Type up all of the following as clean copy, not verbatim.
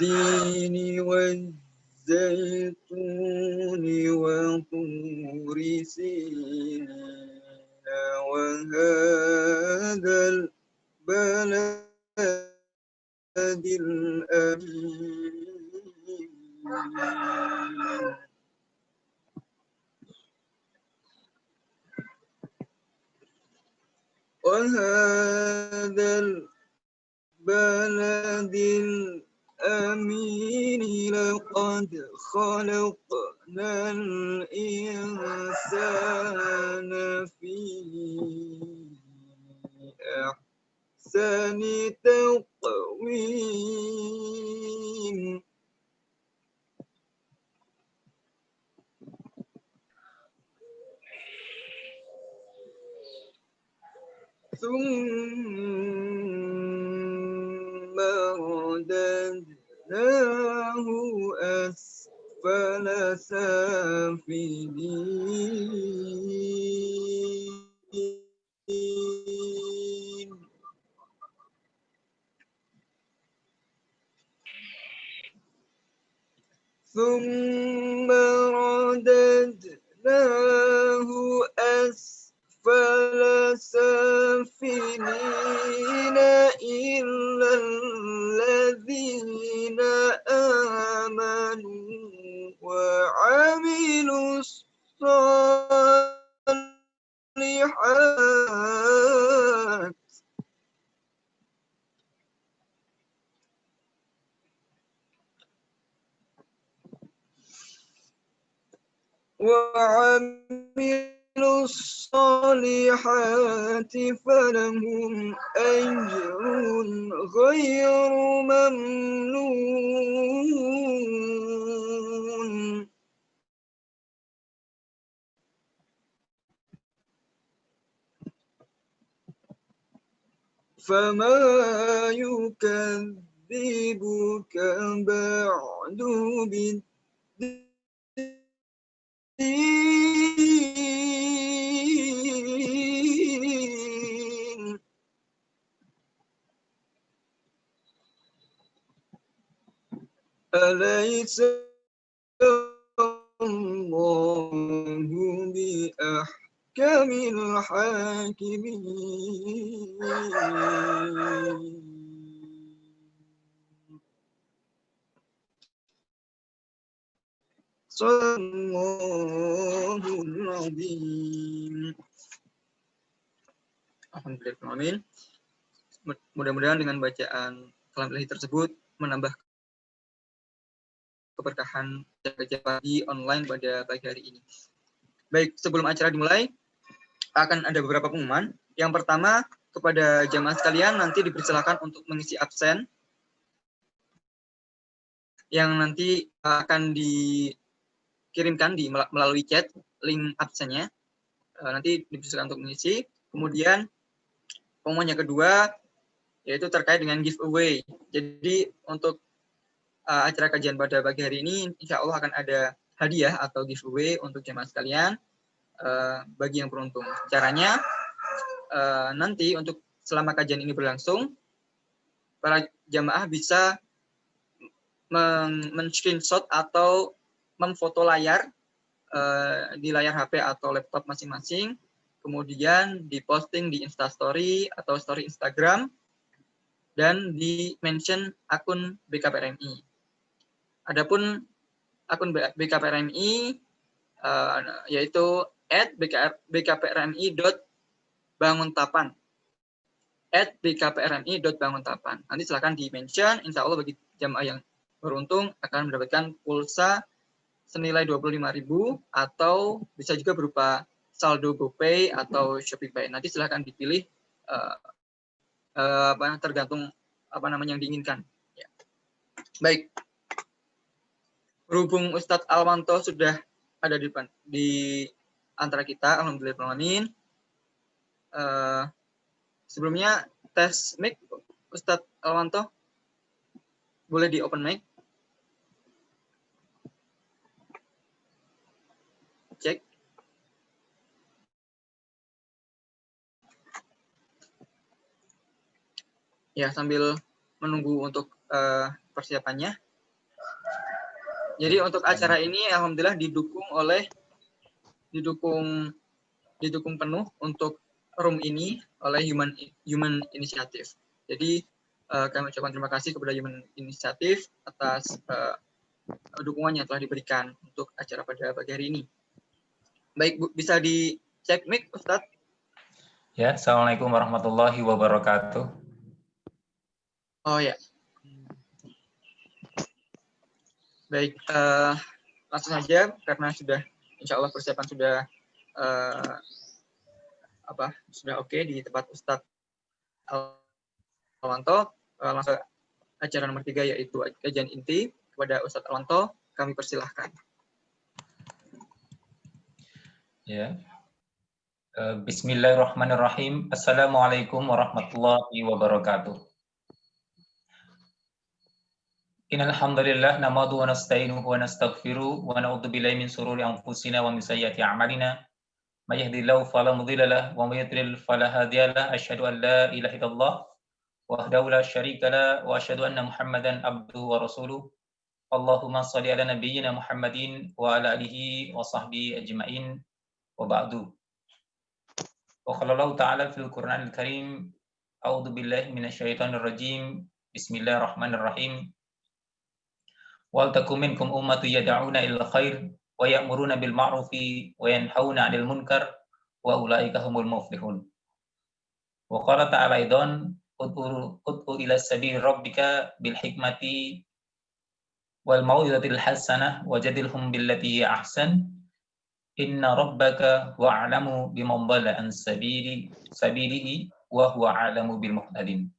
والتين والزيتون وطور سينين وهذا البلد الأمين وهذا البلد الأمين لقد خلقنا الإنسان في أحسن تقويم ثم رددناه أسفل سافلين ثم رددناه أسفل سافلين إلا الذين آمنوا وعملوا الصالحات الصالحات فلهم أجر غير ممنون فما يكذبك بعد بالدين أليس الله بأحكم الحاكمين Sadaqallahul Azim. Alhamdulillah. Mudah-mudahan dengan bacaan kalam ilahi tersebut menambah keberkahan kerja pagi online pada pagi hari ini. Baik, sebelum acara dimulai, akan ada beberapa pengumuman. Yang pertama, kepada jamaah sekalian nanti dipersilakan untuk mengisi absen yang nanti akan dikirimkan melalui chat link absennya. Nanti dipersilakan untuk mengisi. Kemudian pengumuman yang kedua yaitu terkait dengan giveaway. Jadi untuk acara kajian pada pagi hari ini, insya Allah akan ada hadiah atau giveaway untuk jemaah sekalian bagi yang beruntung. Caranya nanti untuk selama kajian ini berlangsung, para jamaah bisa men-screenshot atau memfoto layar di layar HP atau laptop masing-masing, kemudian diposting di Instastory atau story Instagram, dan di-mention akun BKPRMI. Adapun akun BKPRMI yaitu @bkprmi.banguntapan. @bkprmi.banguntapan. Nanti silakan di-mention, insya Allah bagi jamaah yang beruntung akan mendapatkan pulsa senilai 25.000 atau bisa juga berupa saldo GoPay atau ShopeePay. Nanti silakan dipilih tergantung yang diinginkan. Ya. Baik. Berhubung Ustadz Alwanto sudah ada di antara kita, alhamdulillah. Sebelumnya tes mic Ustadz Alwanto, boleh di open mic? Cek. Ya, sambil menunggu untuk persiapannya. Jadi untuk acara ini alhamdulillah didukung penuh untuk room ini oleh Human Initiative. Jadi kami ucapkan terima kasih kepada Human Initiative atas dukungan yang telah diberikan untuk acara pada pagi hari ini. Baik, Bu, bisa dicek mic, Ustadz? Ya, Assalamualaikum warahmatullahi wabarakatuh. Oh ya. Baik, langsung saja karena sudah, insya Allah persiapan sudah oke di tempat Ustadz Alwanto. Langsung acara nomor 3 yaitu kajian inti kepada Ustadz Alwanto, kami persilahkan. Ya. Bismillahirrahmanirrahim. Assalamualaikum warahmatullahi wabarakatuh. Innal hamdalillah nahmaduhu wa nasta'inuhu wa nastaghfiruh wa na'udzu billahi min shururi anfusina wa min sayyiati a'malina. May yahdihillahu fala mudilla lahu wa may yudlil fala hadiya lahu. Asyhadu an la ilaha illallah wahdahu la syarika lahu wa asyhadu anna Muhammadan abduhu wa rasuluh. Allahumma shalli ala nabiyyina Muhammadin wa ala alihi wa sahbihi ajma'in wa ba'du. Wa qala Allah ta'ala fil Qur'anil Karim, a'udzu billahi minasyaitonir rajim. Bismillahirrahmanirrahim. Wal takum minkum ummatun yad'una ilal khair wa ya'muruna bil ma'rufi wa yanhauna 'anil munkar wa ulaika humul muflihun. Wa qala ta'ala aidan ud'u ila sabili rabbika bil hikmati wal mau'izatil hasanah wajadilhum billati hiya ahsan inna rabbaka huwa a'lamu biman dhalla an sabilihi wa huwa a'lamu bil muhtadin.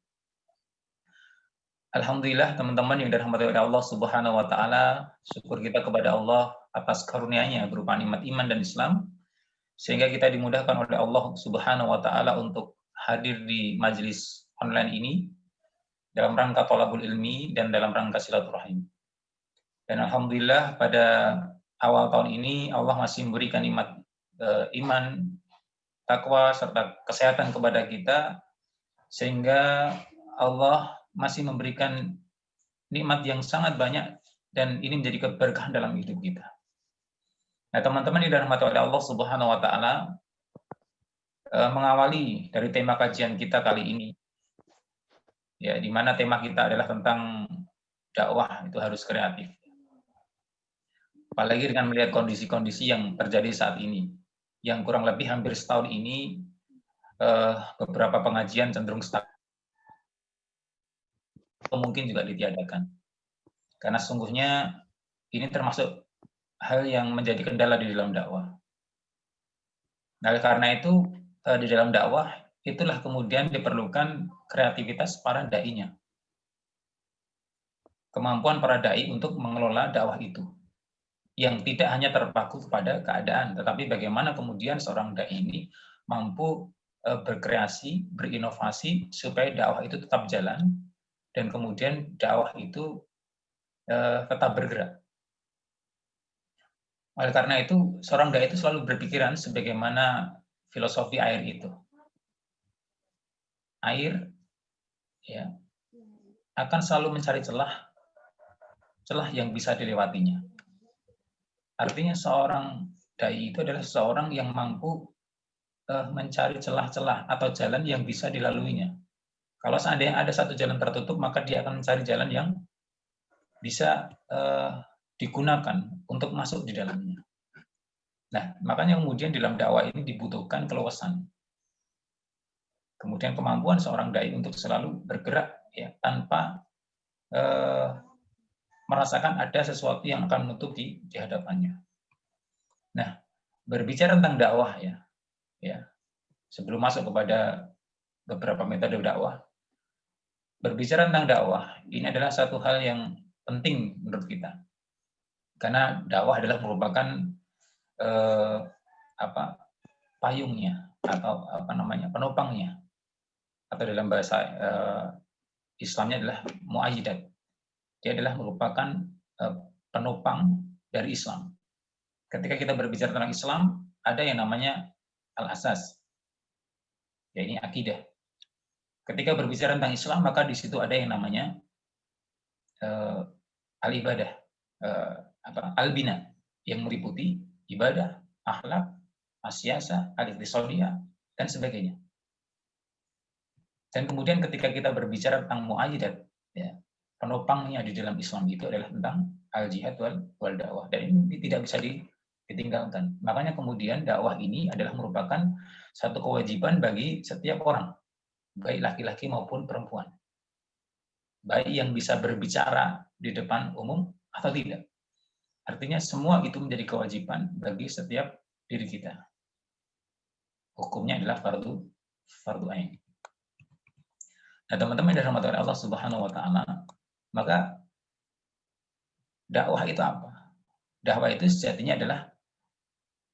Alhamdulillah teman-teman yang dirahmati oleh Allah Subhanahu wa taala, syukur kita kepada Allah atas karunia-Nya berupa nikmat iman dan Islam sehingga kita dimudahkan oleh Allah Subhanahu wa taala untuk hadir di majelis online ini dalam rangka thalabul ilmi dan dalam rangka silaturahim. Dan alhamdulillah pada awal tahun ini Allah masih memberikan nikmat iman, takwa serta kesehatan kepada kita sehingga Allah masih memberikan nikmat yang sangat banyak dan ini menjadi keberkahan dalam hidup kita. Nah, teman-teman yang dirahmati oleh Allah Subhanahu wa taala, mengawali dari tema kajian kita kali ini. Ya, di mana tema kita adalah tentang dakwah itu harus kreatif. Apalagi dengan melihat kondisi-kondisi yang terjadi saat ini. Yang kurang lebih hampir setahun ini beberapa pengajian cenderung stagnan. Mungkin juga ditiadakan. Karena sungguhnya ini termasuk hal yang menjadi kendala di dalam dakwah. Nah, karena itu di dalam dakwah itulah kemudian diperlukan kreativitas para dai-nya. Kemampuan para dai untuk mengelola dakwah itu. Yang tidak hanya terpaku kepada keadaan, tetapi bagaimana kemudian seorang dai ini mampu berkreasi, berinovasi supaya dakwah itu tetap jalan dan kemudian dakwah itu tetap bergerak. Oleh karena itu, seorang dai itu selalu berpikiran sebagaimana filosofi air itu. Air ya akan selalu mencari celah yang bisa dilewatinya. Artinya seorang dai itu adalah seorang yang mampu mencari celah-celah atau jalan yang bisa dilaluinya. Kalau seandainya ada satu jalan tertutup, maka dia akan mencari jalan yang bisa digunakan untuk masuk di dalamnya. Nah, makanya kemudian dalam dakwah ini dibutuhkan keluasan. Kemudian kemampuan seorang dai untuk selalu bergerak ya tanpa merasakan ada sesuatu yang akan menutup di hadapannya. Nah, berbicara tentang dakwah ya. Sebelum masuk kepada beberapa metode dakwah, berbicara tentang dakwah ini adalah satu hal yang penting menurut kita. Karena dakwah adalah merupakan payungnya atau penopangnya, atau dalam bahasa Islamnya adalah muayyidat. Dia adalah merupakan penopang dari Islam. Ketika kita berbicara tentang Islam, ada yang namanya al-asas, ya ini akidah. Ketika berbicara tentang Islam, maka di situ ada yang namanya al-ibadah. albina yang meliputi ibadah, akhlak, asyasa, al-iqtisadiyah, dan sebagainya. Dan kemudian ketika kita berbicara tentang mu'ayyidat, ya, penopangnya di dalam Islam itu adalah tentang al-jihad wal dakwah, dan ini tidak bisa ditinggalkan. Makanya kemudian dakwah ini adalah merupakan satu kewajiban bagi setiap orang, baik laki-laki maupun perempuan. Baik yang bisa berbicara di depan umum atau tidak. Artinya semua itu menjadi kewajiban bagi setiap diri kita. Hukumnya adalah fardu ain. Nah, teman-teman dari rahmat Allah Subhanahu wa taala, maka dakwah itu apa? Dakwah itu sejatinya adalah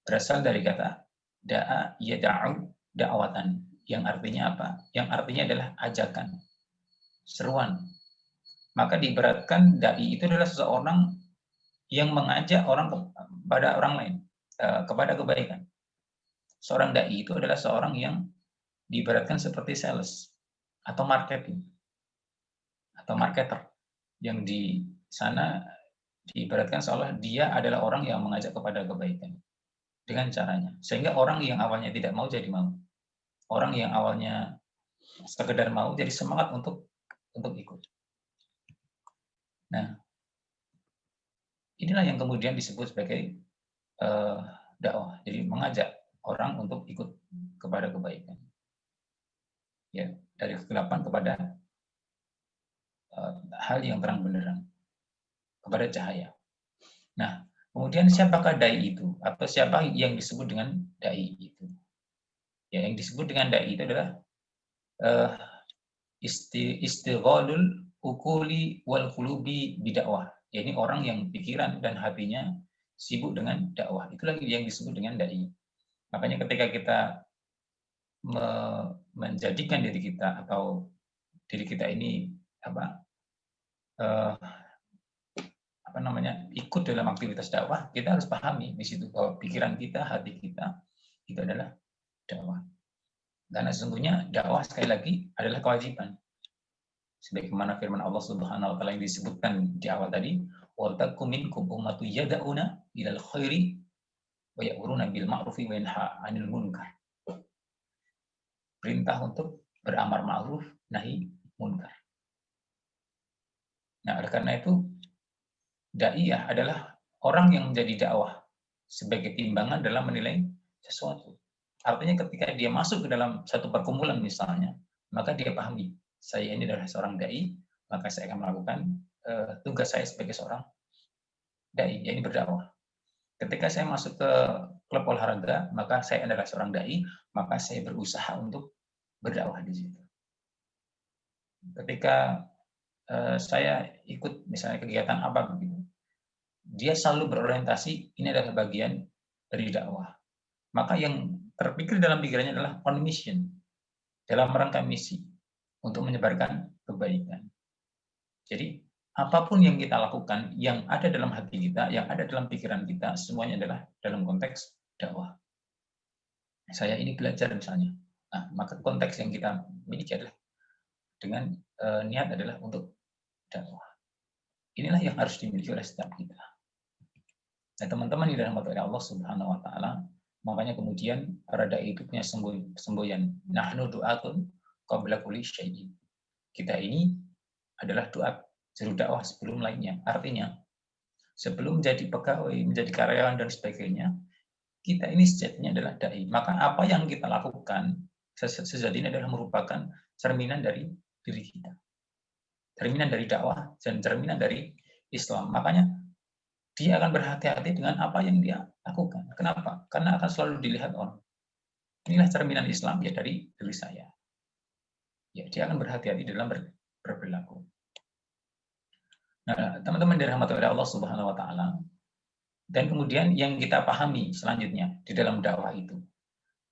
berasal dari kata da'a yada'u da'watan, yang artinya apa? Yang artinya adalah ajakan, seruan. Maka diibaratkan dai itu adalah seseorang yang mengajak orang kepada orang lain, kepada kebaikan. Seorang dai itu adalah seorang yang diibaratkan seperti sales atau marketing atau marketer, yang di sana diibaratkan seolah dia adalah orang yang mengajak kepada kebaikan dengan caranya, sehingga orang yang awalnya tidak mau jadi mau, orang yang awalnya sekedar mau jadi semangat untuk ikut. Nah, inilah yang kemudian disebut sebagai dakwah, jadi mengajak orang untuk ikut kepada kebaikan, ya, dari kegelapan kepada hal yang terang benderang, kepada cahaya. Nah, kemudian siapakah dai itu, atau siapa yang disebut dengan dai itu? Ya, yang disebut dengan dai itu adalah istighalul ukuli wal qulubi bidakwah. Yakni orang yang pikiran dan hatinya sibuk dengan dakwah. Itulah yang disebut dengan dai. Makanya ketika kita menjadikan diri kita atau diri kita ini ikut dalam aktivitas dakwah, kita harus pahami di situ bahwa pikiran kita, hati kita itu adalah dakwah. Karena sesungguhnya dakwah sekali lagi adalah kewajiban. Sebagaimana firman Allah Subhanahu wa taala yang disebutkan di awal tadi, wa takum minkum ummatu yad'una ilal khairi wa ya'muruna bil ma'rufi wa yanha 'anil munkar. Perintah untuk beramar ma'ruf, nahi munkar. Nah, oleh karena itu daiyah adalah orang yang menjadi dakwah sebagai timbangan dalam menilai sesuatu. Artinya ketika dia masuk ke dalam satu perkumpulan misalnya, maka dia pahami, saya ini adalah seorang dai, maka saya akan melakukan tugas saya sebagai seorang dai, yaitu berdakwah. Ketika saya masuk ke klub olahraga, maka saya adalah seorang dai, maka saya berusaha untuk berdakwah di situ. Ketika saya ikut misalnya kegiatan apa begitu, dia selalu berorientasi ini adalah bagian dari dakwah. Maka yang terpikir dalam pikirannya adalah on mission, dalam rangka misi untuk menyebarkan kebaikan. Jadi apapun yang kita lakukan, yang ada dalam hati kita, yang ada dalam pikiran kita, semuanya adalah dalam konteks dakwah. Saya ini belajar misalnya, nah, maka konteks yang kita miliki adalah dengan niat adalah untuk dakwah. Inilah yang harus dimiliki oleh setiap kita. Nah, teman-teman di dalam Allah Subhanahu wa taala, makanya kemudian para dai itu punya semboyan. Nahnu du'atun qabla kulli syai'in. Kita ini adalah doa juru dakwah sebelum lainnya. Artinya, sebelum menjadi pegawai, menjadi karyawan dan sebagainya, kita ini sejatinya adalah dai. Maka apa yang kita lakukan sejatinya adalah merupakan cerminan dari diri kita. Cerminan dari dakwah dan cerminan dari Islam. Makanya dia akan berhati-hati dengan apa yang dia lakukan. Kenapa? Karena akan selalu dilihat orang. Inilah cerminan Islam ya dari diri saya. Ya, dia akan berhati-hati dalam berperilaku. Nah, teman-teman dirahmati oleh Allah Subhanahu wa taala. Dan kemudian yang kita pahami selanjutnya di dalam dakwah itu,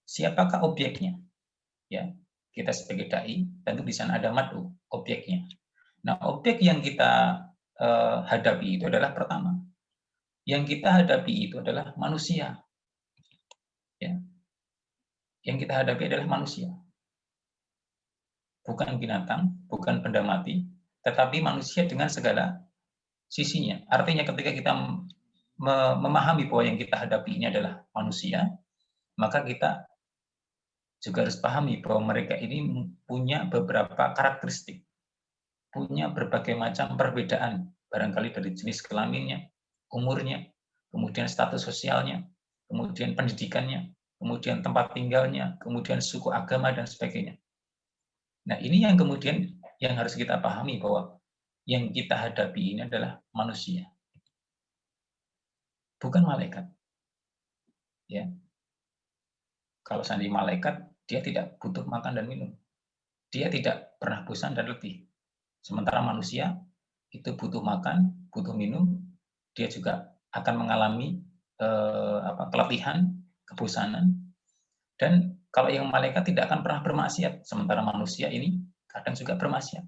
siapakah objeknya? Ya, kita sebagai dai, tentu di sana ada mad'u, objeknya. Nah, objek yang kita hadapi itu adalah pertama, yang kita hadapi itu adalah manusia. Ya. Yang kita hadapi adalah manusia. Bukan binatang, bukan benda mati, tetapi manusia dengan segala sisinya. Artinya ketika kita memahami bahwa yang kita hadapi ini adalah manusia, maka kita juga harus pahami bahwa mereka ini punya beberapa karakteristik, punya berbagai macam perbedaan, barangkali dari jenis kelaminnya, umurnya, kemudian status sosialnya, kemudian pendidikannya, kemudian tempat tinggalnya, kemudian suku agama, dan sebagainya. Nah, ini yang kemudian yang harus kita pahami bahwa yang kita hadapi ini adalah manusia, bukan malaikat. Ya, kalau seandainya malaikat, dia tidak butuh makan dan minum. Dia tidak pernah bosan dan letih. Sementara manusia itu butuh makan, butuh minum, dia juga akan mengalami keletihan, kebosanan, dan kalau yang malaikat tidak akan pernah bermaksiat, sementara manusia ini kadang juga bermaksiat.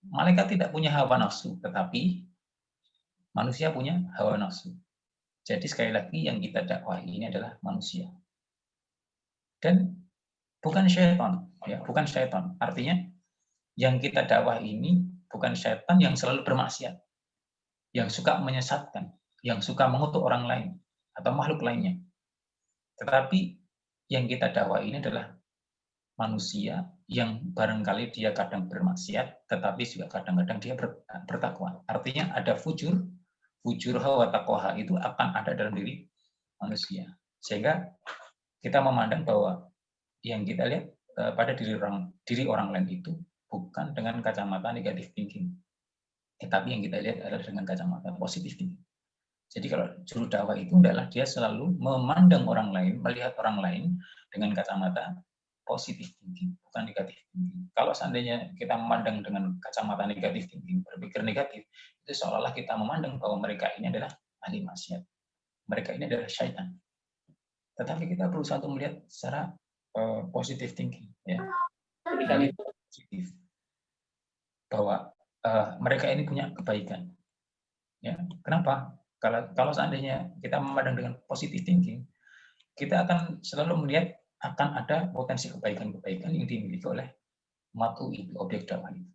Malaikat tidak punya hawa nafsu, tetapi manusia punya hawa nafsu. Jadi sekali lagi yang kita dakwahi ini adalah manusia. Dan bukan syaitan, ya, bukan syaitan. Artinya yang kita dakwah ini bukan syaitan yang selalu bermaksiat, yang suka menyesatkan, yang suka mengutuk orang lain atau makhluk lainnya. Tetapi yang kita dakwah ini adalah manusia yang barangkali dia kadang bermaksiat, tetapi juga kadang-kadang dia bertakwa. Artinya ada fujur hawa taqwa itu akan ada dalam diri manusia. Sehingga kita memandang bahwa yang kita lihat pada diri orang lain itu bukan dengan kacamata negatif thinking, tetapi yang kita lihat adalah dengan kacamata positif thinking. Jadi kalau juru dakwah itu adalah dia selalu memandang orang lain, melihat orang lain dengan kacamata positif thinking, bukan negatif thinking. Kalau seandainya kita memandang dengan kacamata negatif thinking, berpikir negatif, itu seolah-olah kita memandang bahwa mereka ini adalah ahli maksiat, mereka ini adalah syaitan. Tetapi kita berusaha untuk melihat secara positive thinking, ya. Kita lihat positif bahwa mereka ini punya kebaikan. Ya, kenapa? Kalau seandainya kita memandang dengan positive thinking, kita akan selalu melihat akan ada potensi kebaikan-kebaikan yang dimiliki oleh matu itu, objek dakwah itu.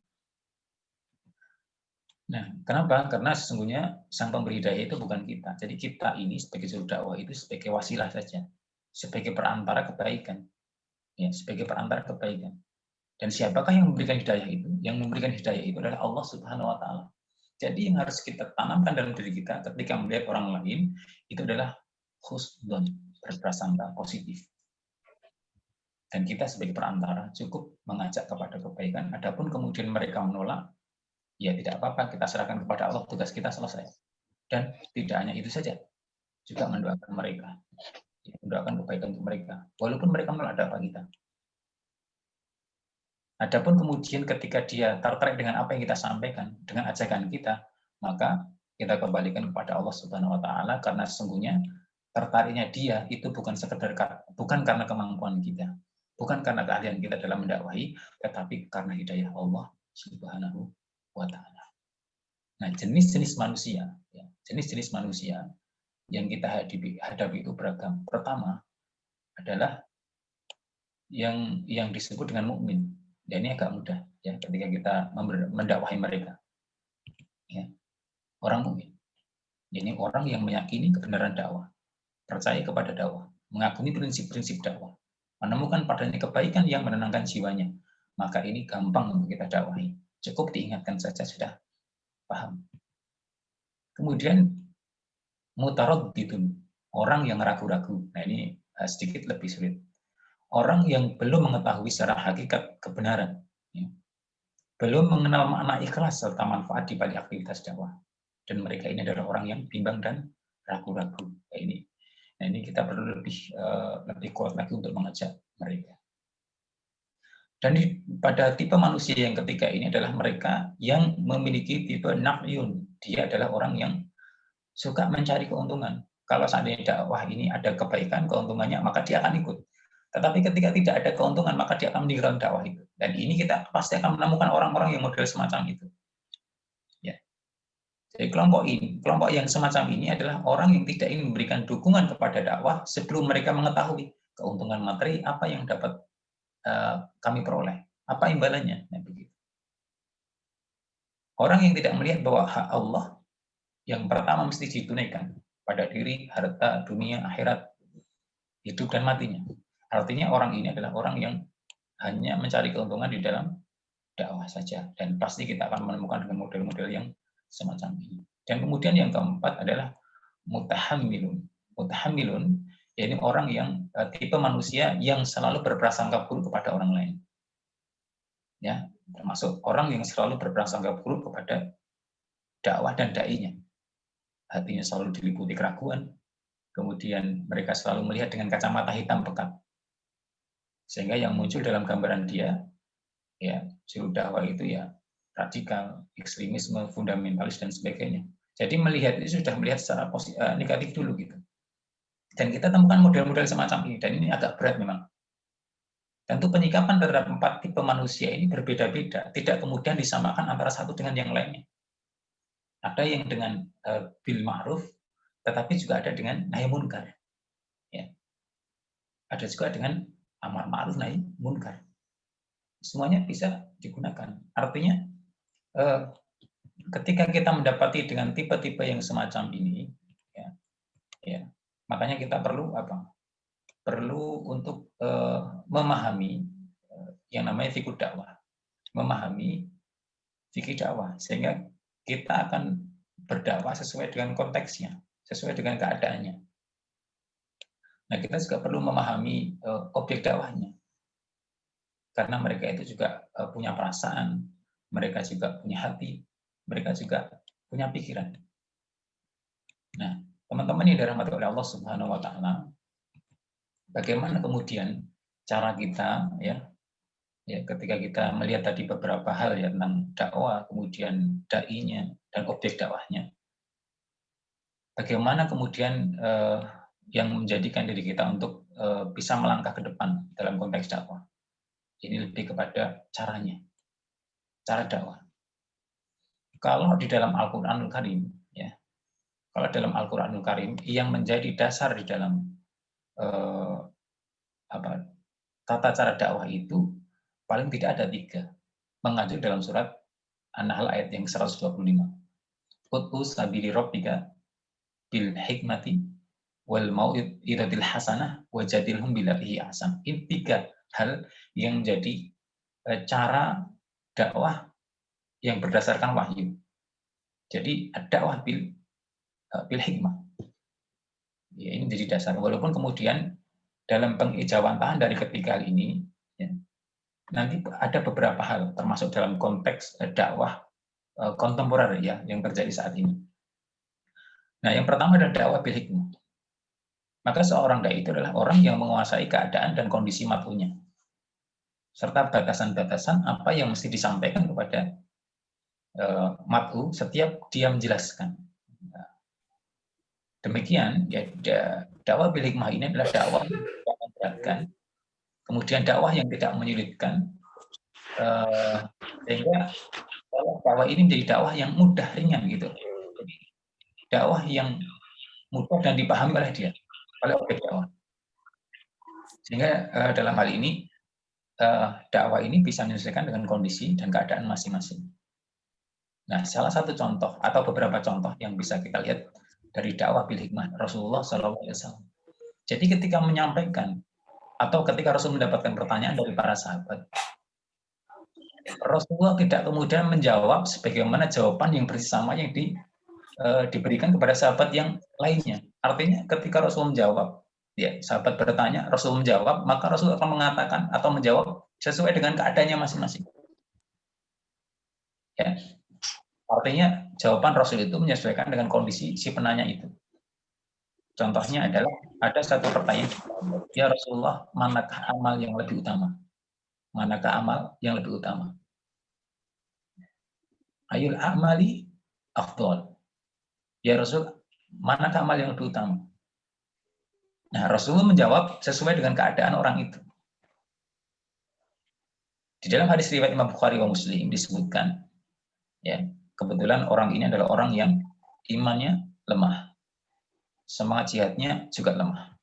Nah, kenapa? Karena sesungguhnya sang pemberi daya itu bukan kita. Jadi kita ini sebagai juru dakwah itu sebagai wasilah saja, sebagai perantara kebaikan. Ya, sebagai perantara kebaikan. Dan siapakah yang memberikan hidayah itu? Yang memberikan hidayah itu adalah Allah Subhanahu wa taala. Jadi yang harus kita tanamkan dalam diri kita ketika melihat orang lain itu adalah husnul, berprasangka positif. Dan kita sebagai perantara cukup mengajak kepada kebaikan. Adapun kemudian mereka menolak, ya tidak apa-apa, kita serahkan kepada Allah, tugas kita selesai. Dan tidak hanya itu saja, juga mendoakan mereka, mendoakan kebaikan untuk mereka. Walaupun mereka menolak dakwah kita. Adapun kemudian ketika dia tertarik dengan apa yang kita sampaikan, dengan ajakan kita, maka kita kembalikan kepada Allah Subhanahu wa taala karena sesungguhnya tertariknya dia itu bukan karena kemampuan kita, bukan karena keahlian kita dalam mendakwahi, tetapi karena hidayah Allah Subhanahu wa taala. Nah, jenis-jenis manusia, ya, jenis-jenis manusia yang kita hadapi itu beragam. Pertama adalah yang disebut dengan mukmin. Dan ini agak mudah ya ketika kita mendakwahi mereka. Ya. Orang mukmin. Ini orang yang meyakini kebenaran dakwah, percaya kepada dakwah, mengagumi prinsip-prinsip dakwah, menemukan padanya kebaikan yang menenangkan jiwanya. Maka ini gampang untuk kita dakwahi. Cukup diingatkan saja sudah paham. Kemudian mutaraddidun, orang yang ragu-ragu. Nah, ini sedikit lebih sulit. Orang yang belum mengetahui secara hakikat kebenaran, ya. Belum mengenal makna ikhlas serta manfaat di balik aktivitas dakwah, dan mereka ini adalah orang yang bimbang dan ragu-ragu. Nah, ini kita perlu lebih kuat lagi untuk mengajak mereka. Dan pada tipe manusia yang ketiga ini adalah mereka yang memiliki tipe nafyun. Dia adalah orang yang suka mencari keuntungan. Kalau seandainya dakwah ini ada kebaikan, keuntungannya, maka dia akan ikut. Tetapi ketika tidak ada keuntungan, maka dia akan meninggalkan dakwah itu. Dan ini kita pasti akan menemukan orang-orang yang model semacam itu. Ya. Jadi kelompok yang semacam ini adalah orang yang tidak ingin memberikan dukungan kepada dakwah sebelum mereka mengetahui keuntungan materi apa yang dapat kami peroleh, apa imbalannya. Nah, begitu. Orang yang tidak melihat bahwa hak Allah yang pertama mesti ditunaikan pada diri, harta, dunia, akhirat, hidup dan matinya. Artinya orang ini adalah orang yang hanya mencari keuntungan di dalam dakwah saja. Dan pasti kita akan menemukan dengan model-model yang semacam ini. Dan kemudian yang keempat adalah mutahammilun. Mutahammilun, yaitu orang yang tipe manusia yang selalu berprasangka buruk kepada orang lain. Ya, termasuk orang yang selalu berprasangka buruk kepada dakwah dan dai-nya. Hatinya selalu diliputi keraguan, kemudian mereka selalu melihat dengan kacamata hitam pekat. Sehingga yang muncul dalam gambaran dia, ya, juru dakwah itu ya radikal, ekstremisme, fundamentalis dan sebagainya. Jadi melihat itu sudah melihat secara negatif dulu gitu. Dan kita temukan model-model semacam ini, dan ini agak berat memang. Tentu penyikapan terhadap 4 tipe manusia ini berbeda-beda, tidak kemudian disamakan antara satu dengan yang lainnya. Ada yang dengan bil ma'ruf, tetapi juga ada dengan nahi munkar. Ya. Ada juga dengan amar ma'ruf nahi munkar. Semuanya bisa digunakan. Artinya ketika kita mendapati dengan tipe-tipe yang semacam ini, ya, makanya kita perlu apa? Perlu untuk memahami yang namanya fikih dakwah, memahami fikih dakwah, sehingga kita akan berdakwah sesuai dengan konteksnya, sesuai dengan keadaannya. Nah, kita juga perlu memahami objek dakwahnya, karena mereka itu juga punya perasaan, mereka juga punya hati, mereka juga punya pikiran. Nah, teman-teman yang dirahmati oleh Allah Subhanahu wa taala, bagaimana kemudian cara kita ya ketika kita melihat tadi beberapa hal ya tentang dakwah, kemudian dai-nya dan objek dakwahnya. Bagaimana kemudian yang menjadikan diri kita untuk bisa melangkah ke depan dalam konteks dakwah. Ini lebih kepada caranya, cara dakwah. Kalau di dalam Al-Qur'anul Karim, ya, kalau dalam Al-Qur'anul Karim yang menjadi dasar di dalam tata cara dakwah itu paling tidak ada 3. Mengacu dalam surat An-Nahl ayat yang 125. Ud'u sabili rabbika bil hikmati wal mau'izatil hasanah wajadilhum billati ahsan. Ini 3 hal yang menjadi cara dakwah yang berdasarkan wahyu. Jadi dakwah bil hikmah. Ya, ini menjadi dasar. Walaupun kemudian dalam pengijawantahan dari ketiga hal ini, ya, nanti ada beberapa hal, termasuk dalam konteks dakwah kontemporer ya yang terjadi saat ini. Nah, yang pertama adalah dakwah bil hikmah. Maka seorang dai itu adalah orang yang menguasai keadaan dan kondisi matlunya, serta batasan-batasan apa yang mesti disampaikan kepada matlu setiap dia menjelaskan. Demikian, ya, dakwah bil hikmah ini adalah dakwah yang tidak memberatkan, kemudian dakwah yang tidak menyulitkan, sehingga dakwah ini menjadi dakwah yang mudah, ringan gitu. Jadi, dakwah yang mudah dan dipahami oleh dia, oleh objek dakwah. Sehingga dalam hal ini dakwah ini bisa menyesuaikan dengan kondisi dan keadaan masing-masing. Nah, salah satu contoh atau beberapa contoh yang bisa kita lihat dari dakwah bil hikmah Rasulullah SAW. Jadi ketika menyampaikan atau ketika Rasul mendapatkan pertanyaan dari para sahabat, Rasulullah tidak kemudian menjawab sebagaimana jawaban yang persis sama yang diberikan kepada sahabat yang lainnya. Artinya ketika Rasul menjawab, ya sahabat bertanya, Rasul menjawab, maka Rasul akan mengatakan atau menjawab sesuai dengan keadaannya masing-masing. Ya. Artinya jawaban Rasul itu menyesuaikan dengan kondisi si penanya itu. Contohnya adalah ada satu pertanyaan, ya Rasulullah, manakah amal yang lebih utama? Manakah amal yang lebih utama? Ayul a'mali afdol. Ya Rasul, manakah amal yang lebih utama? Nah, Rasulullah menjawab sesuai dengan keadaan orang itu. Di dalam hadis riwayat Imam Bukhari wa Muslim disebutkan, ya, kebetulan orang ini adalah orang yang imannya lemah, semangat jihadnya juga lemah.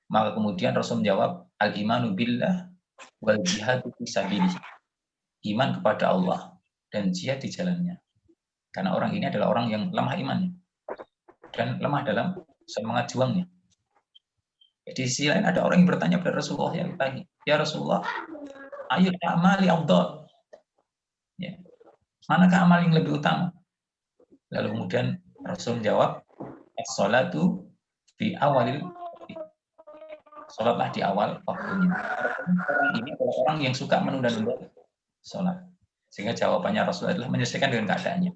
Maka kemudian Rasul menjawab, al-imanu billah wal jihadu fi sabilillah. Iman kepada Allah dan jihad di jalannya. Karena orang ini adalah orang yang lemah imannya dan lemah dalam semangat juangnya. Di sisi lain ada orang yang bertanya pada Rasulullah yang tadi, ya Rasulullah, ayo amali afdal. Ya. Manakah amal yang lebih utama? Lalu kemudian Rasul menjawab, as-salatu fi awalil, salatlah di awal waktunya. Orang ini adalah orang yang suka menunda-nunda salat. Sehingga jawabannya Rasul adalah menyesuaikan dengan keadaannya.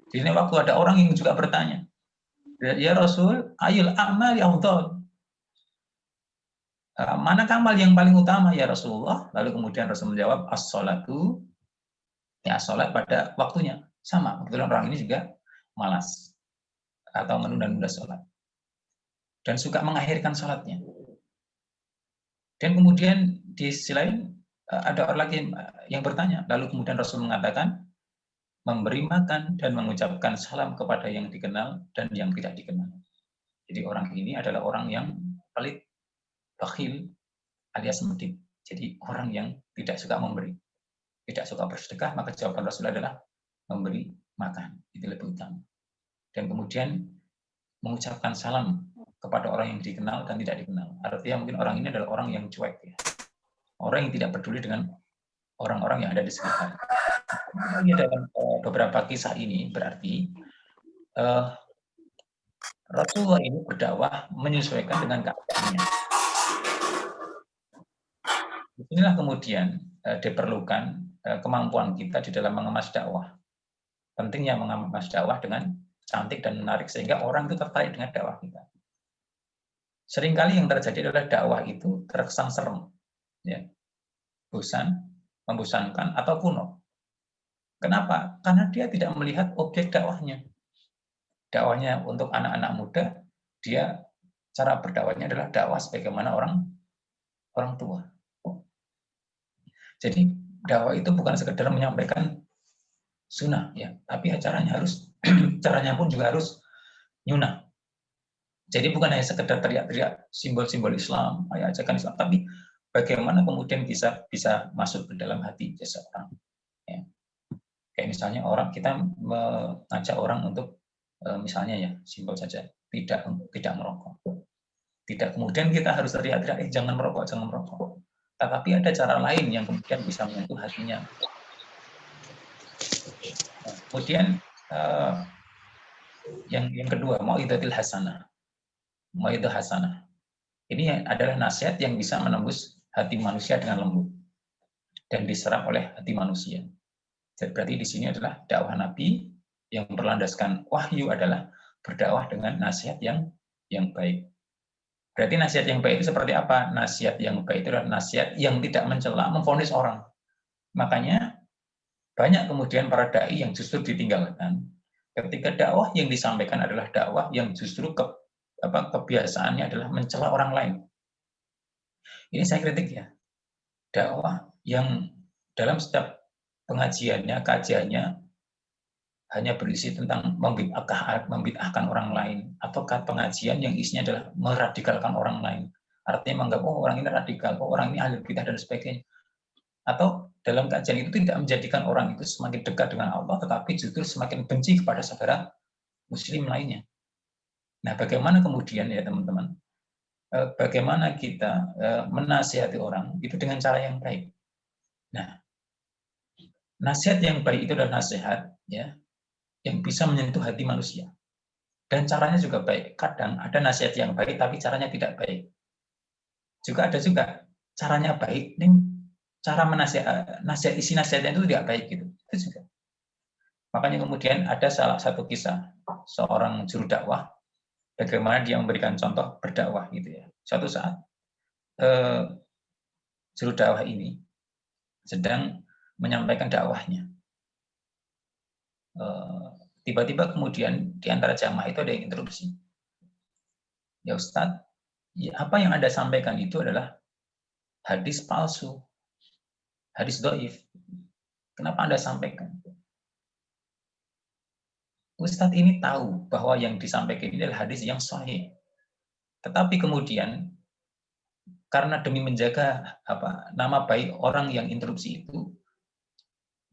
Di sini waktu ada orang yang juga bertanya, ya Rasul, ayul amali afdal. Manakah amal yang paling utama ya Rasulullah? Lalu kemudian Rasul menjawab, as-salatu, ya salat pada waktunya. Sama, kebetulan orang ini juga malas atau menunda-nunda salat. Dan suka mengakhirkan salatnya. Dan kemudian di sisi lain ada orang lagi yang bertanya, lalu kemudian Rasul mengatakan, memberi makan dan mengucapkan salam kepada yang dikenal dan yang tidak dikenal. Jadi orang ini adalah orang yang pelit, bakhil, alias medit. Jadi orang yang tidak suka memberi, tidak suka bersedekah, maka jawaban Rasul adalah memberi makan. Itu lebih utama. Dan kemudian mengucapkan salam kepada orang yang dikenal dan tidak dikenal. Artinya mungkin orang ini adalah orang yang cuek, ya. Orang yang tidak peduli dengan orang-orang yang ada di sekitar. Ini dalam beberapa kisah ini berarti Rasulullah ini berdakwah menyesuaikan dengan keadaannya. Inilah kemudian diperlukan kemampuan kita di dalam mengemas dakwah. Pentingnya mengemas dakwah dengan cantik dan menarik sehingga orang itu tertarik dengan dakwah kita. Seringkali yang terjadi adalah dakwah itu terkesan serem, ya, bosan, membosankan atau kuno. Kenapa? Karena dia tidak melihat objek dakwahnya. Dakwahnya untuk anak-anak muda, dia cara berdakwahnya adalah dakwah sebagaimana orang tua. Jadi dakwah itu bukan sekedar menyampaikan sunnah, ya, tapi caranya pun juga harus nyunah. Jadi bukan hanya sekedar teriak-teriak simbol-simbol Islam, ajakan Islam, tapi bagaimana kemudian bisa masuk ke dalam hati seseorang. Ya. Kayak misalnya kita mengajak orang untuk misalnya ya simbol saja tidak merokok. Tidak kemudian kita harus teriak-teriak jangan merokok. Tetapi ada cara lain yang kemudian bisa menyentuh hatinya. Nah, kemudian yang kedua, mau'izatul hasanah. Mau'izah hasanah. Ini adalah nasihat yang bisa menembus hati manusia dengan lembut dan diserap oleh hati manusia. Jadi berarti di sini adalah dakwah Nabi yang berlandaskan wahyu adalah berdakwah dengan nasihat yang baik. Berarti nasihat yang baik itu seperti apa? Nasihat yang baik itu adalah nasihat yang tidak mencela, memvonis orang. Makanya banyak kemudian para dai yang justru ditinggalkan ketika dakwah yang disampaikan adalah dakwah yang justru kebiasaannya adalah mencela orang lain. Ini saya kritik, ya. Dakwah yang dalam setiap pengajiannya, kajiannya hanya berisi tentang membid'ahkan orang lain, atau pengajian yang isinya adalah meradikalkan orang lain. Artinya menganggap orang ini radikal, orang ini ahli bidah dan sebagainya. Atau dalam kajian itu tidak menjadikan orang itu semakin dekat dengan Allah, tetapi justru semakin benci kepada saudara muslim lainnya. Nah, bagaimana kemudian ya teman-teman, bagaimana kita menasihati orang itu dengan cara yang baik. Nah, nasihat yang baik itu adalah nasihat ya yang bisa menyentuh hati manusia. Dan caranya juga baik. Kadang ada nasihat yang baik tapi caranya tidak baik. Juga ada caranya baik, ini cara isi nasihatnya itu tidak baik gitu. Itu juga. Makanya kemudian ada salah satu kisah seorang juru dakwah bagaimana dia memberikan contoh berdakwah gitu ya. Suatu saat juru dakwah ini sedang menyampaikan dakwahnya. Tiba-tiba kemudian di antara jamaah itu ada yang interupsi. Ya Ustadz, ya apa yang Anda sampaikan itu adalah hadis palsu, hadis dhaif. Kenapa Anda sampaikan? Ustadz ini tahu bahwa yang disampaikan ini adalah hadis yang sahih. Tetapi kemudian karena demi menjaga nama baik orang yang interupsi itu,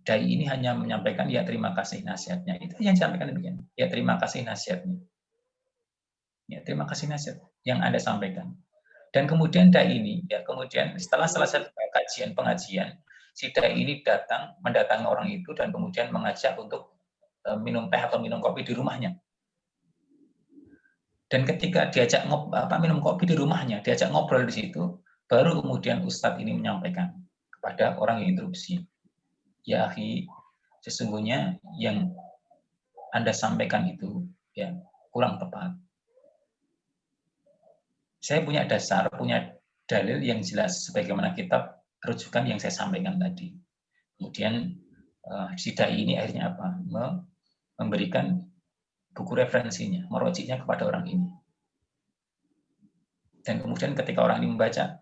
dai ini hanya menyampaikan ya terima kasih nasihatnya. Itu yang disampaikan demikian. Ya terima kasih nasihatnya. Ya terima kasih nasihat yang Anda sampaikan. Dan kemudian dai ini ya kemudian setelah selesai pengajian, si dai ini mendatangi orang itu dan kemudian mengajak untuk minum teh atau minum kopi di rumahnya. Dan ketika diajak minum kopi di rumahnya, diajak ngobrol di situ, baru kemudian Ustadz ini menyampaikan kepada orang yang interupsi, ya akhi, sesungguhnya yang Anda sampaikan itu ya kurang tepat. Saya punya dasar, punya dalil yang jelas sebagaimana kitab rujukan yang saya sampaikan tadi. Kemudian si dai ini akhirnya apa? Memberikan buku referensinya, merujuknya kepada orang ini. Dan kemudian ketika orang ini membaca,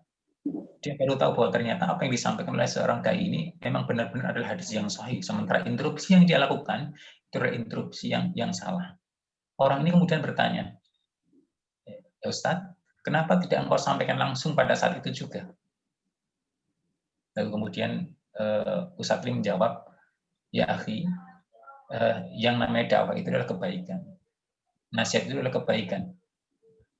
dia baru tahu bahwa ternyata apa yang disampaikan oleh seorang dai ini memang benar-benar adalah hadis yang sahih. Sementara interupsi yang dia lakukan itu adalah interupsi yang salah. Orang ini kemudian bertanya, ya Ustadz, kenapa tidak engkau sampaikan langsung pada saat itu juga? Lalu kemudian Ustadz ini menjawab, ya akhi, yang namanya dakwah itu adalah kebaikan. Nasihat itu adalah kebaikan.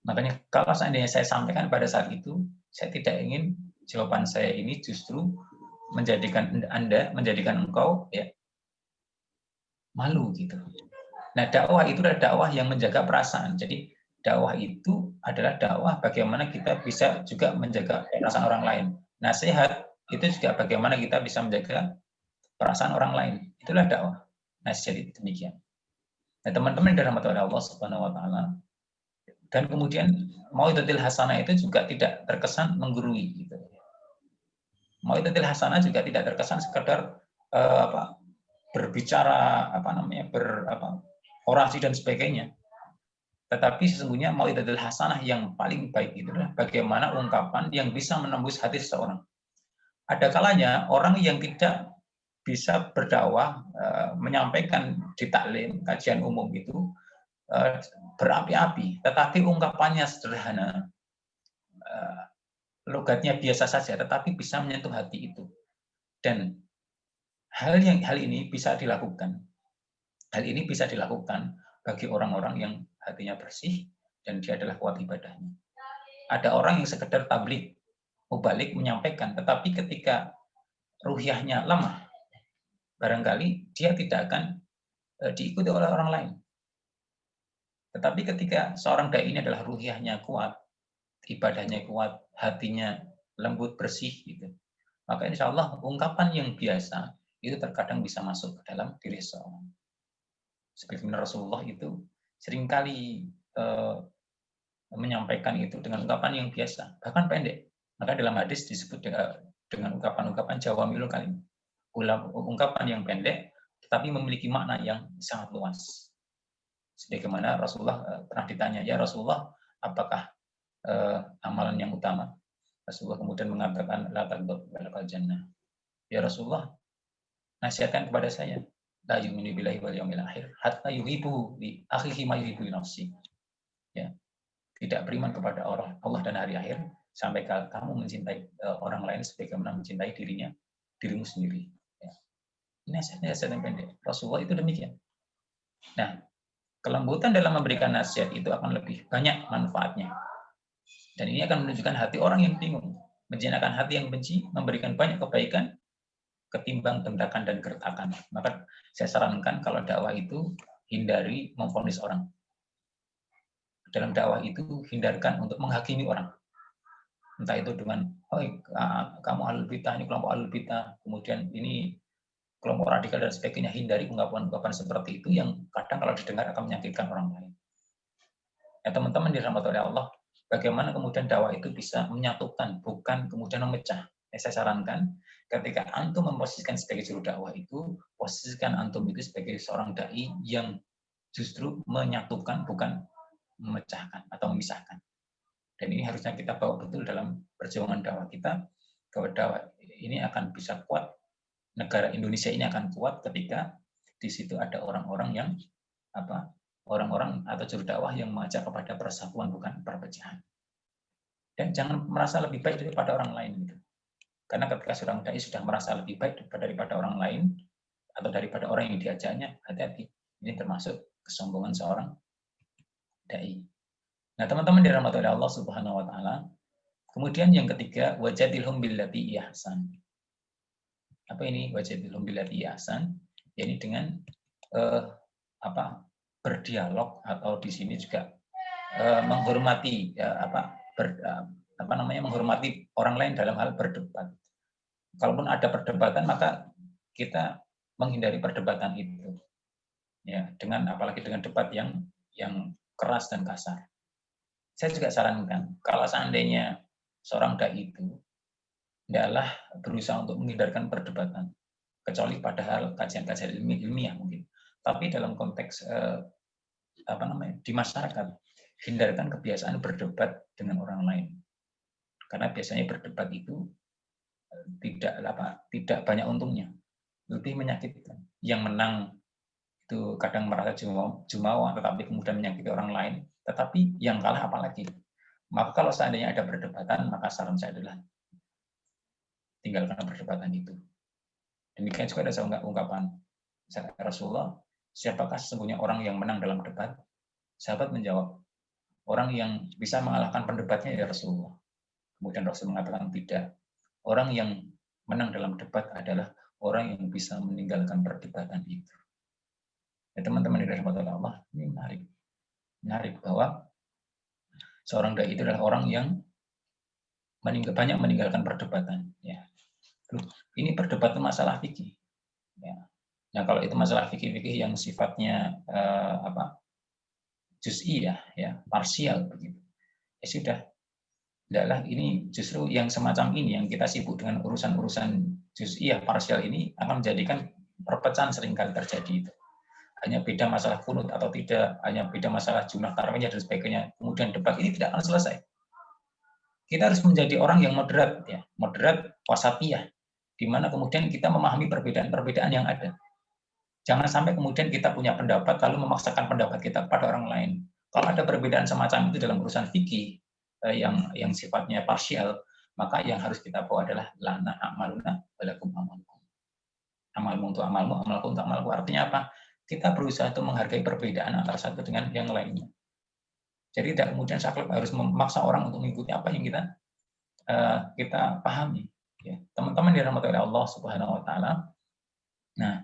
Makanya kalau seandainya saya sampaikan pada saat itu, saya tidak ingin jawaban saya ini justru menjadikan engkau ya malu gitu. Nah, dakwah itu adalah dakwah yang menjaga perasaan. Jadi dakwah itu adalah dakwah bagaimana kita bisa juga menjaga perasaan orang lain. Nasihat itu juga bagaimana kita bisa menjaga perasaan orang lain. Itulah dakwah. Nasihat itu demikian. Nah, teman-teman yang dirahmati oleh Allah Subhanahu wa taala, dan kemudian mau'izatul hasanah itu juga tidak terkesan menggurui gitu. Mau'izatul hasanah juga tidak terkesan sekedar berbicara orasi dan sebagainya. Tetapi sesungguhnya mau'izatul hasanah yang paling baik itu adalah bagaimana ungkapan yang bisa menembus hati seseorang. Ada kalanya orang yang tidak bisa berdakwah, menyampaikan di taklim, kajian umum itu berapi-api, tetapi ungkapannya sederhana, logatnya biasa saja, tetapi bisa menyentuh hati itu. Dan hal ini bisa dilakukan. Hal ini bisa dilakukan bagi orang-orang yang hatinya bersih dan dia adalah kuat ibadahnya. Ada orang yang sekedar tablik, mubalik menyampaikan, tetapi ketika ruhiyahnya lemah, barangkali dia tidak akan diikuti oleh orang lain. Tetapi ketika seorang dai ini adalah ruhiyahnya kuat, ibadahnya kuat, hatinya lembut, bersih, gitu, maka insya Allah ungkapan yang biasa itu terkadang bisa masuk ke dalam diri seorang. Seperti Rasulullah itu seringkali menyampaikan itu dengan ungkapan yang biasa, bahkan pendek. Maka dalam hadis disebut dengan ungkapan-ungkapan jawami'ul kalim, ungkapan yang pendek tetapi memiliki makna yang sangat luas. Sebagaimana Rasulullah pernah ditanya, ya Rasulullah, apakah amalan yang utama? Rasulullah kemudian mengatakan, la taghdab walakal jannah. Ya Rasulullah, nasihatkan kepada saya, la yu'minu billahi wal yawmil akhir hatta yuhibbu li akhihi ma yuhibbu li nafsi. Ya, tidak beriman kepada Allah dan hari akhir sampai kamu mencintai orang lain sebagaimana mencintai dirimu sendiri. Ya. Ini nasihat yang pendek. Rasulullah itu demikian. Nah, kelembutan dalam memberikan nasihat itu akan lebih banyak manfaatnya. Dan ini akan menunjukkan hati orang yang bingung, menjinakkan hati yang benci, memberikan banyak kebaikan, ketimbang bentakan dan gertakan. Maka saya sarankan kalau dakwah itu hindari memvonis orang. Dalam dakwah itu hindarkan untuk menghakimi orang. Entah itu dengan, oh kamu ahlul bidah, ini kelompok ahlul bidah, kemudian ini kelompok radikal dan sebagainya. Hindari ungkapan-ungkapan seperti itu yang kadang kalau didengar akan menyakitkan orang lain. Ya teman-teman dirahmati oleh Allah, bagaimana kemudian dakwah itu bisa menyatukan, bukan kemudian memecah. Saya sarankan ketika antum memposisikan sebagai juru dakwah itu, posisikan antum itu sebagai seorang dai yang justru menyatukan, bukan memecahkan atau memisahkan. Dan ini harusnya kita bawa betul dalam perjuangan dakwah kita, bahwa dakwah ini akan bisa kuat, negara Indonesia ini akan kuat ketika di situ ada orang-orang yang orang-orang atau juru dakwah yang mengajak kepada persatuan, bukan perpecahan. Dan jangan merasa lebih baik daripada orang lain gitu. Karena ketika seorang dai sudah merasa lebih baik daripada orang lain, atau daripada orang yang diajaknya, hati-hati. Ini termasuk kesombongan seorang dai. Nah, teman-teman dirahmati oleh Allah Subhanahu wa taala, kemudian yang ketiga, wajadilhum billati ihsan. Apa ini wajadilhum billati ihsan? Yakni dengan berdialog, atau di sini juga menghormati menghormati orang lain dalam hal berdebat. Kalaupun ada perdebatan, maka kita menghindari perdebatan itu. Ya, apalagi dengan debat yang keras dan kasar. Saya juga sarankan, kalau seandainya seorang dai itu adalah berusaha untuk menghindarkan perdebatan, kecuali pada hal kajian-kajian ilmiah mungkin. Tapi dalam konteks di masyarakat, hindarkan kebiasaan berdebat dengan orang lain. Karena biasanya berdebat itu tidak banyak untungnya, lebih menyakitkan. Yang menang itu kadang merasa jumawa, tetapi kemudian menyakiti orang lain. Tetapi yang kalah apalagi. Maka kalau seandainya ada perdebatan, maka saran saya adalah tinggalkan perdebatan itu. Demikian juga ada ungkapan Rasulullah, siapakah sesungguhnya orang yang menang dalam debat? Sahabat menjawab, orang yang bisa mengalahkan pendebatnya ya Rasulullah. Kemudian Rasul mengatakan tidak. Orang yang menang dalam debat adalah orang yang bisa meninggalkan perdebatan itu. Ya, teman-teman yang dirahmati Allah, ini menarik bahwa seorang dai itu adalah orang yang banyak meninggalkan perdebatan. Ya. Ini perdebatan masalah fikih. Ya. Nah, kalau itu masalah fikih yang sifatnya juz'i ya, parsial begitu. Ya sudah, adalah ini justru yang semacam ini yang kita sibuk dengan urusan-urusan juz'iyah parsial ini akan menjadikan perpecahan seringkali terjadi itu. Hanya beda masalah kunut atau tidak, hanya beda masalah jumlah tarawihnya dan sebagainya. Kemudian debat ini tidak akan selesai. Kita harus menjadi orang yang moderat, ya, moderat wasatiyah, di mana kemudian kita memahami perbedaan-perbedaan yang ada. Jangan sampai kemudian kita punya pendapat lalu memaksakan pendapat kita kepada orang lain. Kalau ada perbedaan semacam itu dalam urusan fikih yang sifatnya parsial, maka yang harus kita bawa adalah lana amaluna walakum amalkum. Amalmu untuk amalmu, amalku untuk amalku. Artinya apa? Kita berusaha untuk menghargai perbedaan antara satu dengan yang lainnya. Jadi tidak kemudian saklek harus memaksa orang untuk mengikuti apa yang kita pahami. Ya. Teman-teman dirahmati oleh Allah Subhanahu Wa Taala. Nah,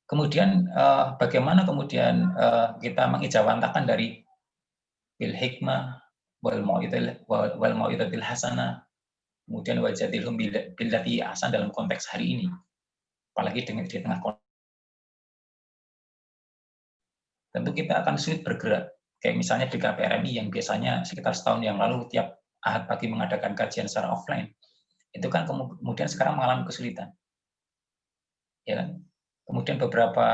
kemudian bagaimana kemudian kita mengijawantakan dari bil hikmah wal mau'izatil hasanah, kemudian wajadilhum billati ahsan dalam konteks hari ini, apalagi di tengah tentu kita akan sulit bergerak. Kayak misalnya di KPRMI yang biasanya sekitar setahun yang lalu tiap Ahad pagi mengadakan kajian secara offline, itu kan kemudian sekarang mengalami kesulitan. Ya kan? Kemudian beberapa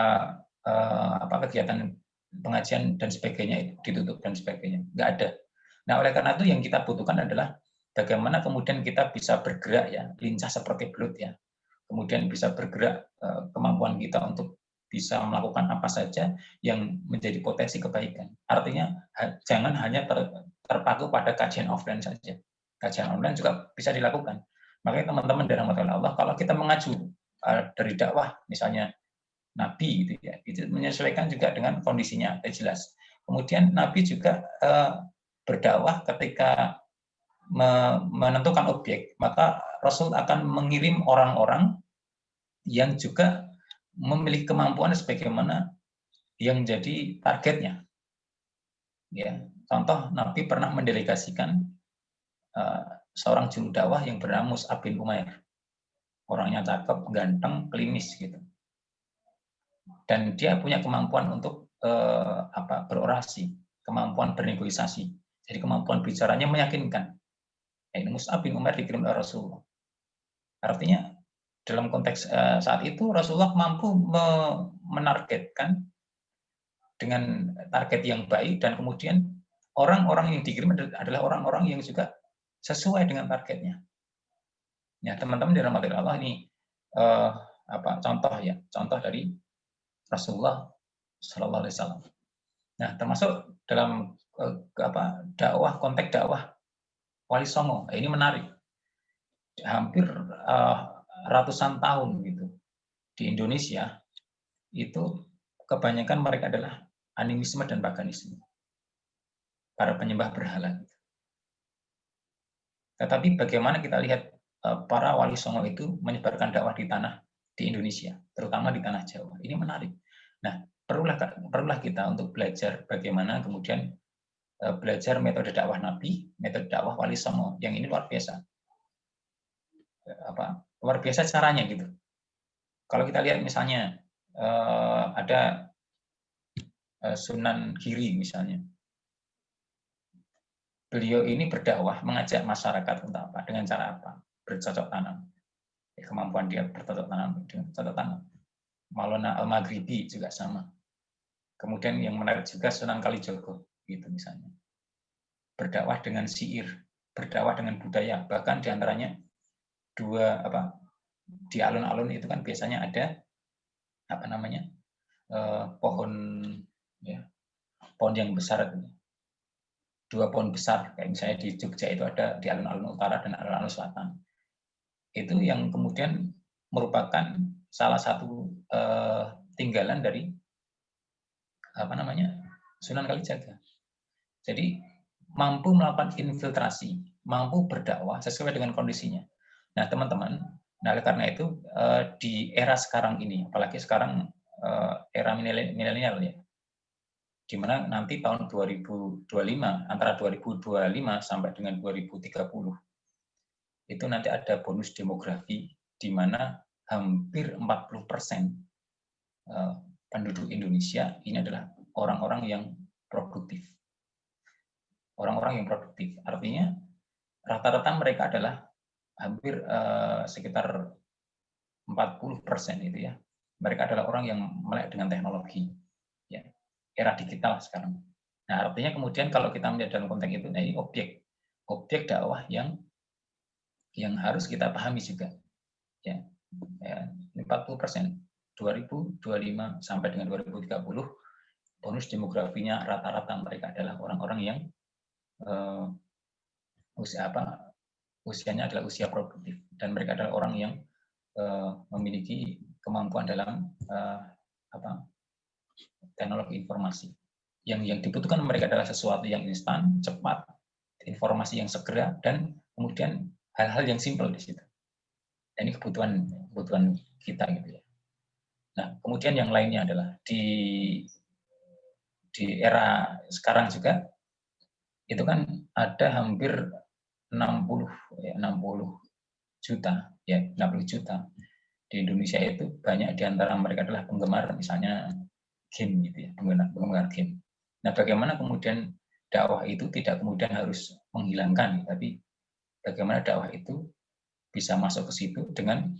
kegiatan pengajian dan sebagainya itu ditutup dan sebagainya, nggak ada. Nah, oleh karena itu yang kita butuhkan adalah bagaimana kemudian kita bisa bergerak ya, lincah seperti belut ya. Kemudian bisa bergerak kemampuan kita untuk bisa melakukan apa saja yang menjadi potensi kebaikan. Artinya jangan hanya terpaku pada kajian offline saja. Kajian online juga bisa dilakukan. Makanya teman-teman dari Allah, kalau kita mengacu dari dakwah misalnya Nabi gitu ya, itu menyesuaikan juga dengan kondisinya, jelas. Kemudian Nabi juga berdakwah ketika menentukan objek, maka Rasul akan mengirim orang-orang yang juga memiliki kemampuan sebagaimana yang jadi targetnya. Ya, contoh Nabi pernah mendelegasikan seorang juru dakwah yang bernama Mus'ab bin Umair. Orangnya cakep, ganteng, klinis gitu. Dan dia punya kemampuan untuk berorasi, kemampuan bernegosiasi. Jadi kemampuan bicaranya meyakinkan. Mus'ab bin Umair dikirim oleh Rasulullah. Artinya dalam konteks saat itu Rasulullah mampu menargetkan dengan target yang baik, dan kemudian orang-orang yang dikirim adalah orang-orang yang juga sesuai dengan targetnya. Ya, teman-teman dirahmati Allah, ini contoh dari Rasulullah Shallallahu Alaihi Wasallam. Nah, termasuk dalam konteks dakwah Wali Songo, ini menarik. Hampir ratusan tahun gitu. di Indonesia itu kebanyakan mereka adalah animisme dan paganisme, para penyembah berhala. Tetapi bagaimana kita lihat para wali songo itu menyebarkan dakwah di Indonesia, terutama di tanah Jawa. Ini menarik. Nah, perlulah kita untuk belajar bagaimana kemudian belajar metode dakwah Nabi, metode dakwah wali songo yang ini luar biasa. Luar biasa caranya gitu. Kalau kita lihat misalnya ada Sunan Giri misalnya, beliau ini berdakwah mengajak masyarakat untuk apa? Dengan cara apa? Bercocok tanam. Kemampuan dia bercocok tanam dengan cocok tanam. Maulana Al-Maghribi juga sama. Kemudian yang menarik juga Sunan Kalijogo gitu misalnya. Berdakwah dengan syair, berdakwah dengan budaya, bahkan diantaranya di alun-alun itu kan biasanya ada pohon yang besar, 2 pohon besar, kayak misalnya di Jogja itu ada di alun-alun utara dan alun-alun selatan. Itu yang kemudian merupakan salah satu tinggalan dari Sunan Kalijaga. Jadi mampu melakukan infiltrasi, mampu berdakwah sesuai dengan kondisinya. Nah, teman-teman, oleh karena itu di era sekarang ini, apalagi sekarang era milenial ya, di mana nanti tahun 2025, antara 2025 sampai dengan 2030, itu nanti ada bonus demografi di mana hampir 40% penduduk Indonesia ini adalah orang-orang yang produktif. Orang-orang yang produktif, artinya rata-rata mereka adalah hampir sekitar 40% itu ya. Mereka adalah orang yang melek dengan teknologi. Ya, era digital sekarang. Nah, artinya kemudian kalau kita melihat dalam konteks itu, ini objek dakwah yang harus kita pahami juga. Ya, 40%, 2025 sampai dengan 2030, bonus demografinya rata-rata mereka adalah orang-orang yang usianya adalah usia produktif, dan mereka adalah orang yang memiliki kemampuan dalam teknologi informasi. Yang dibutuhkan mereka adalah sesuatu yang instan, cepat, informasi yang segera, dan kemudian hal-hal yang simpel di situ. Dan ini kebutuhan kita gitu ya. Nah, kemudian yang lainnya adalah di era sekarang juga itu kan ada hampir 60 juta di Indonesia. Itu banyak di antara mereka adalah penggemar misalnya game gitu ya, penggemar game. Nah, bagaimana kemudian dakwah itu tidak kemudian harus menghilangkan, tapi bagaimana dakwah itu bisa masuk ke situ dengan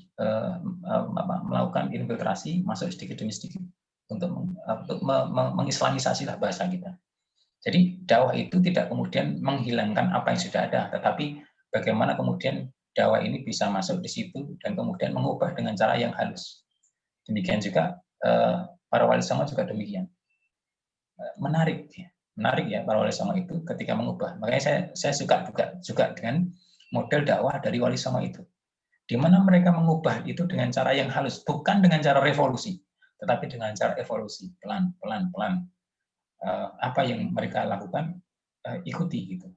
melakukan infiltrasi, masuk sedikit demi sedikit untuk mengislamisasi lah bahasa kita. Jadi dakwah itu tidak kemudian menghilangkan apa yang sudah ada, tetapi bagaimana kemudian dakwah ini bisa masuk di situ dan kemudian mengubah dengan cara yang halus. Demikian juga para wali songo juga demikian. Menarik ya para wali songo itu ketika mengubah. Makanya saya suka juga dengan model dakwah dari wali songo itu, di mana mereka mengubah itu dengan cara yang halus, bukan dengan cara revolusi, tetapi dengan cara evolusi, pelan. Apa yang mereka lakukan, ikuti gitu.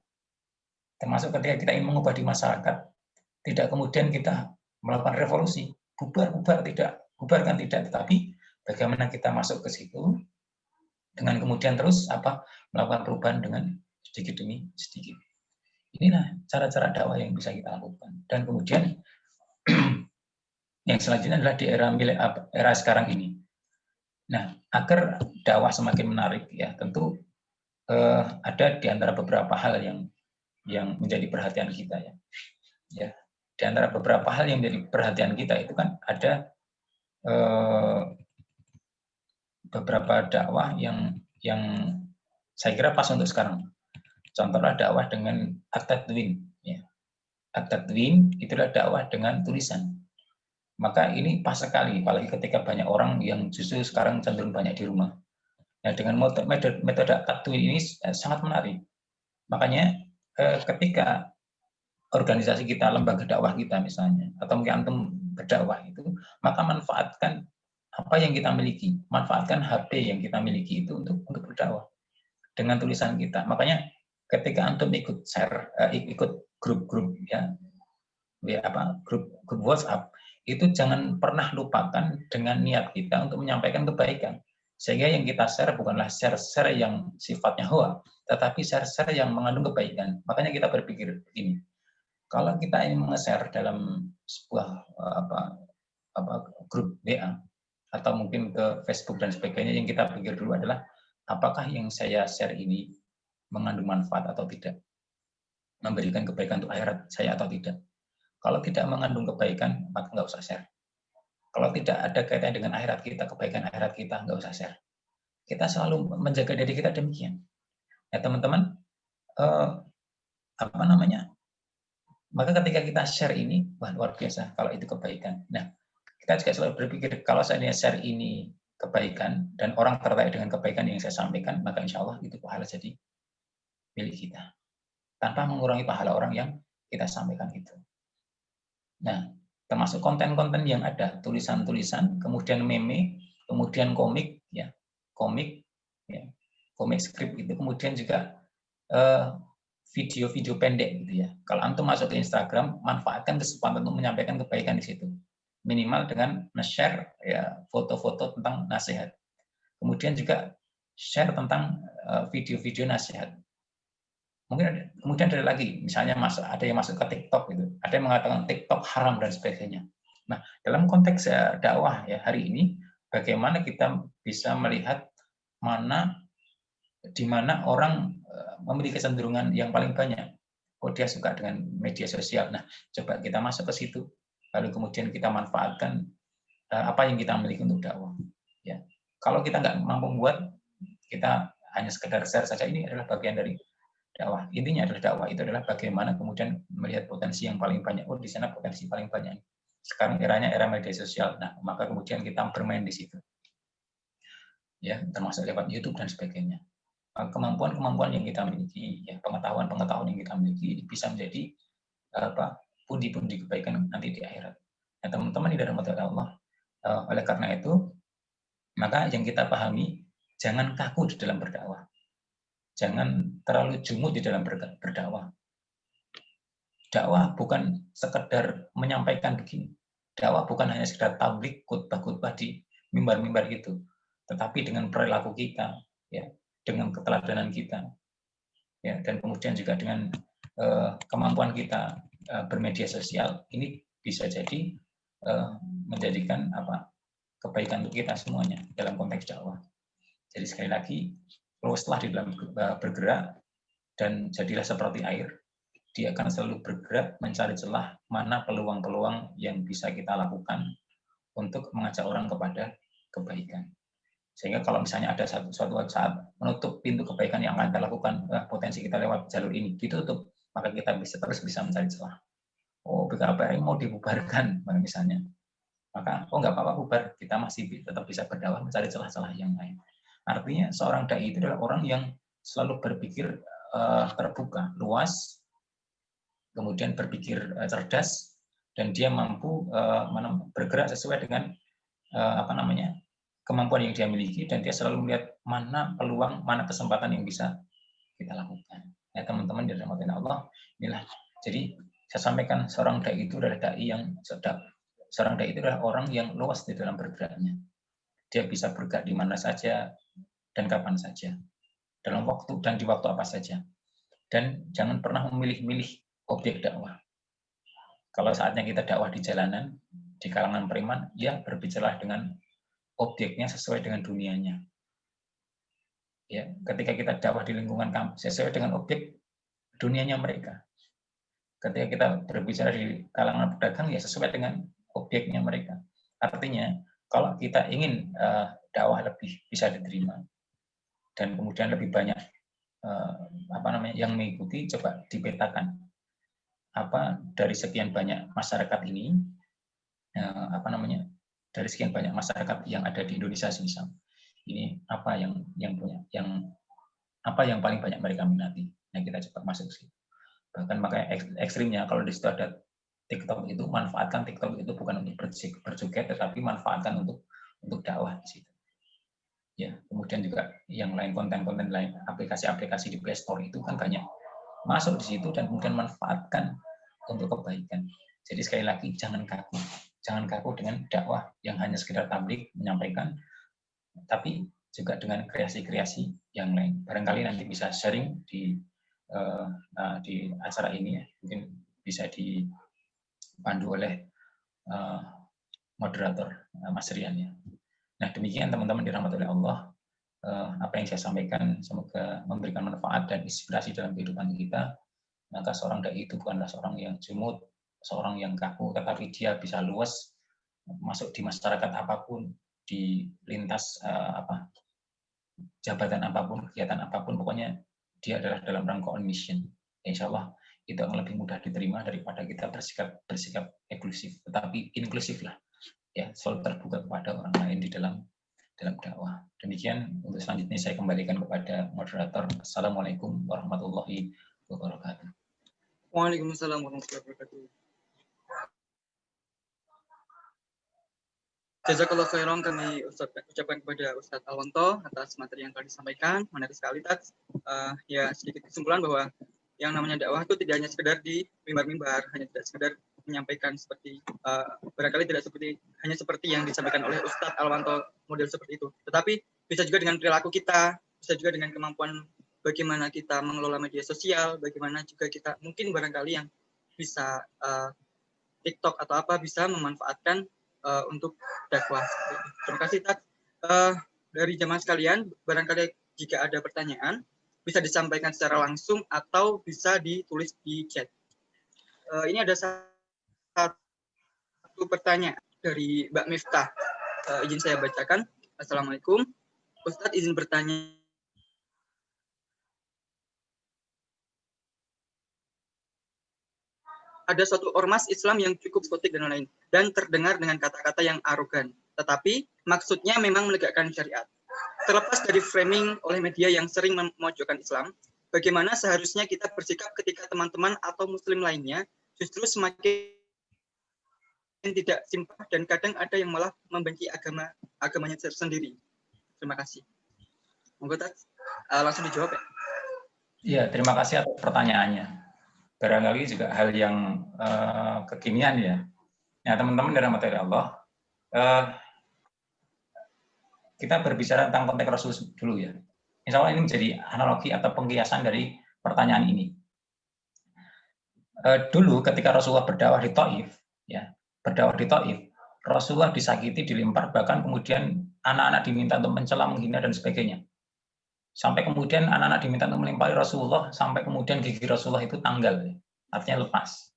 Termasuk ketika kita ingin mengubah di masyarakat, tidak kemudian kita melakukan revolusi, bubarkan tidak, tetapi bagaimana kita masuk ke situ dengan kemudian terus melakukan perubahan dengan sedikit demi sedikit. Inilah cara-cara dakwah yang bisa kita lakukan. Dan kemudian yang selanjutnya adalah di era sekarang ini. Nah, agar dakwah semakin menarik ya, tentu ada di antara beberapa hal yang menjadi perhatian kita ya. Ya, di antara beberapa hal yang menjadi perhatian kita itu kan ada beberapa dakwah yang saya kira pas untuk sekarang. Contohnya dakwah dengan at-tadwin ya. At-tadwin itulah dakwah dengan tulisan. Maka ini pas sekali, apalagi ketika banyak orang yang justru sekarang cenderung banyak di rumah. Nah, dengan metode at-tadwin ini sangat menarik. Makanya ketika organisasi kita, lembaga dakwah kita misalnya, atau mungkin antum berdakwah itu, maka manfaatkan apa yang kita miliki, manfaatkan HP yang kita miliki itu untuk berdakwah dengan tulisan kita. Makanya ketika antum ikut share, ikut grup-grup ya grup WhatsApp, itu jangan pernah lupakan dengan niat kita untuk menyampaikan kebaikan. Sehingga yang kita share bukanlah share-share yang sifatnya hoax, tetapi share-share yang mengandung kebaikan. Makanya kita berpikir begini, kalau kita ingin nge-share dalam sebuah grup WA atau mungkin ke Facebook dan sebagainya, yang kita pikir dulu adalah apakah yang saya share ini mengandung manfaat atau tidak, memberikan kebaikan untuk akhirat saya atau tidak. Kalau tidak mengandung kebaikan, maka nggak usah share. Kalau tidak ada kaitan dengan akhirat kita, kebaikan akhirat kita, nggak usah share. Kita selalu menjaga diri kita demikian. Ya teman-teman, maka ketika kita share ini, wah luar biasa kalau itu kebaikan. Nah, kita juga selalu berpikir, kalau saya share ini kebaikan, dan orang tertarik dengan kebaikan yang saya sampaikan, maka insya Allah itu pahala jadi milik kita. Tanpa mengurangi pahala orang yang kita sampaikan itu. Nah, termasuk konten-konten yang ada, tulisan-tulisan, kemudian meme, kemudian komik, ya, komik skrip itu, kemudian juga video-video pendek gitu ya. Kalau antum masuk ke Instagram, manfaatkan kesempatan untuk menyampaikan kebaikan di situ. Minimal dengan nge-share ya foto-foto tentang nasihat. Kemudian juga share tentang video-video nasihat. Kemudian ada lagi, misalnya ada yang masuk ke TikTok gitu, ada yang mengatakan TikTok haram dan sebagainya. Nah, dalam konteks dakwah ya hari ini, bagaimana kita bisa melihat di mana orang memiliki kecenderungan yang paling banyak. Oh, dia suka dengan media sosial. Nah, coba kita masuk ke situ, lalu kemudian kita manfaatkan apa yang kita miliki untuk dakwah. Ya, kalau kita nggak mampu buat, kita hanya sekedar share saja, ini adalah bagian dari dakwah. Intinya adalah dakwah itu adalah bagaimana kemudian melihat potensi yang paling banyak. Oh, di sana potensi paling banyak. Sekarang eranya era media sosial. Nah, maka kemudian kita bermain di situ. Ya, termasuk lewat YouTube dan sebagainya. Kemampuan-kemampuan yang kita miliki, ya, pengetahuan-pengetahuan yang kita miliki bisa menjadi pundi-pundi kebaikan nanti di akhirat. Nah, teman-teman di dalam Allah, oleh karena itu, maka yang kita pahami, jangan kaku di dalam berdakwah. Jangan terlalu jumud di dalam berdakwah. Dakwah bukan sekedar menyampaikan begini. Dakwah bukan hanya sekedar tablik, khutbah-khutbah di mimbar-mimbar itu, tetapi dengan perilaku kita, ya, dengan keteladanan kita, ya, dan kemudian juga dengan kemampuan kita bermedia sosial, ini bisa jadi menjadikan kebaikan untuk kita semuanya dalam konteks dakwah. Jadi sekali lagi, luaslah di dalam bergerak dan jadilah seperti air. Dia akan selalu bergerak mencari celah mana peluang-peluang yang bisa kita lakukan untuk mengajak orang kepada kebaikan. Sehingga kalau misalnya ada suatu saat menutup pintu kebaikan yang akan kita lakukan, potensi kita lewat jalur ini ditutup, maka kita terus bisa mencari celah. Oh, BKPRI mau dibubarkan, misalnya. Maka, nggak apa-apa bubar, kita masih tetap bisa berdakwah mencari celah-celah yang lain. Artinya seorang dai itu adalah orang yang selalu berpikir terbuka, luas, kemudian berpikir cerdas, dan dia mampu bergerak sesuai dengan kemampuan yang dia miliki, dan dia selalu melihat mana peluang, mana kesempatan yang bisa kita lakukan. Ya teman-teman di dalam Allah, inilah. Jadi saya sampaikan seorang dai itu adalah dai yang sedap. Seorang dai itu adalah orang yang luas di dalam bergeraknya. Dia bisa bergerak di mana saja dan kapan saja, dalam waktu dan di waktu apa saja. Dan jangan pernah memilih-milih objek dakwah. Kalau saatnya kita dakwah di jalanan, di kalangan preman, ya berbicara dengan objeknya sesuai dengan dunianya. Ya, ketika kita dakwah di lingkungan kampus, sesuai dengan objek dunianya mereka. Ketika kita berbicara di kalangan pedagang, ya sesuai dengan objeknya mereka. Artinya, kalau kita ingin dakwah lebih bisa diterima dan kemudian lebih banyak yang mengikuti, coba dipetakan dari sekian banyak masyarakat ini, dari sekian banyak masyarakat yang ada di Indonesia misal, ini apa yang paling banyak mereka minati. Nah, kita coba masuk ke situ. Bahkan makanya ekstrimnya kalau di situ ada TikTok itu, manfaatkan TikTok itu bukan untuk berjoget, tetapi manfaatkan untuk dakwah di situ. Ya, kemudian juga yang lain, konten-konten lain, aplikasi-aplikasi di Play Store itu kan banyak, masuk di situ dan kemudian manfaatkan untuk kebaikan. Jadi sekali lagi jangan kaku dengan dakwah yang hanya sekedar tablik menyampaikan, tapi juga dengan kreasi-kreasi yang lain. Barangkali nanti bisa sharing di acara ini ya, mungkin bisa dipandu oleh moderator Mas Rian ya. Nah demikian teman-teman dirahmati oleh Allah, apa yang saya sampaikan semoga memberikan manfaat dan inspirasi dalam kehidupan kita. Maka seorang dai itu bukanlah seorang yang jumud, seorang yang kaku, tetapi dia bisa luas masuk di masyarakat apapun, di lintas jabatan apapun, kegiatan apapun, pokoknya dia adalah dalam rangka on mission. Insya Allah itu akan lebih mudah diterima daripada kita bersikap eksklusif, tetapi inklusif lah. Ya, selalu terbuka kepada orang lain di dalam dakwah. Demikian untuk selanjutnya saya kembalikan kepada moderator. Assalamualaikum warahmatullahi wabarakatuh. Waalaikumsalam warahmatullahi wabarakatuh. Jazakallah khairan kami ucapkan kepada Ustadz Alwanto atas materi yang telah disampaikan. Menarik sekali, Tats. Ya, sedikit kesimpulan bahwa yang namanya dakwah itu tidak hanya sekedar di mimbar-mimbar, hanya tidak sekedar menyampaikan seperti barangkali tidak hanya seperti yang disampaikan oleh Ustadz Alwanto model seperti itu, tetapi bisa juga dengan perilaku kita, bisa juga dengan kemampuan bagaimana kita mengelola media sosial, bagaimana juga kita mungkin barangkali yang bisa TikTok atau apa bisa memanfaatkan untuk dakwah. Terima kasih, Tat. Dari jamaah sekalian, barangkali jika ada pertanyaan bisa disampaikan secara langsung atau bisa ditulis di chat. Ini ada satu pertanyaan dari Mbak Miftah. Izin saya bacakan. Assalamualaikum. Ustadz izin bertanya. Ada suatu ormas Islam yang cukup skotik dan lain dan terdengar dengan kata-kata yang arogan. Tetapi maksudnya memang menegakkan syariat. Terlepas dari framing oleh media yang sering memojokkan Islam, bagaimana seharusnya kita bersikap ketika teman-teman atau muslim lainnya justru semakin tidak simpah dan kadang ada yang malah membenci agamanya sendiri. Terima kasih. Monggo, langsung dijawab ya. Iya, terima kasih atas pertanyaannya. Barangkali juga hal yang kekinian ya. Nah, teman-teman dari materi Allah, kita berbicara tentang konteks Rasul dulu ya. Insya Allah ini menjadi analogi atau pengkiasan dari pertanyaan ini. Dulu ketika Rasulullah berdakwah di Taif, ya, Rasulullah disakiti, dilempar, bahkan kemudian anak-anak diminta untuk mencela, menghina dan sebagainya. Sampai kemudian anak-anak diminta untuk melempari Rasulullah, sampai kemudian gigi Rasulullah itu tanggal, artinya lepas.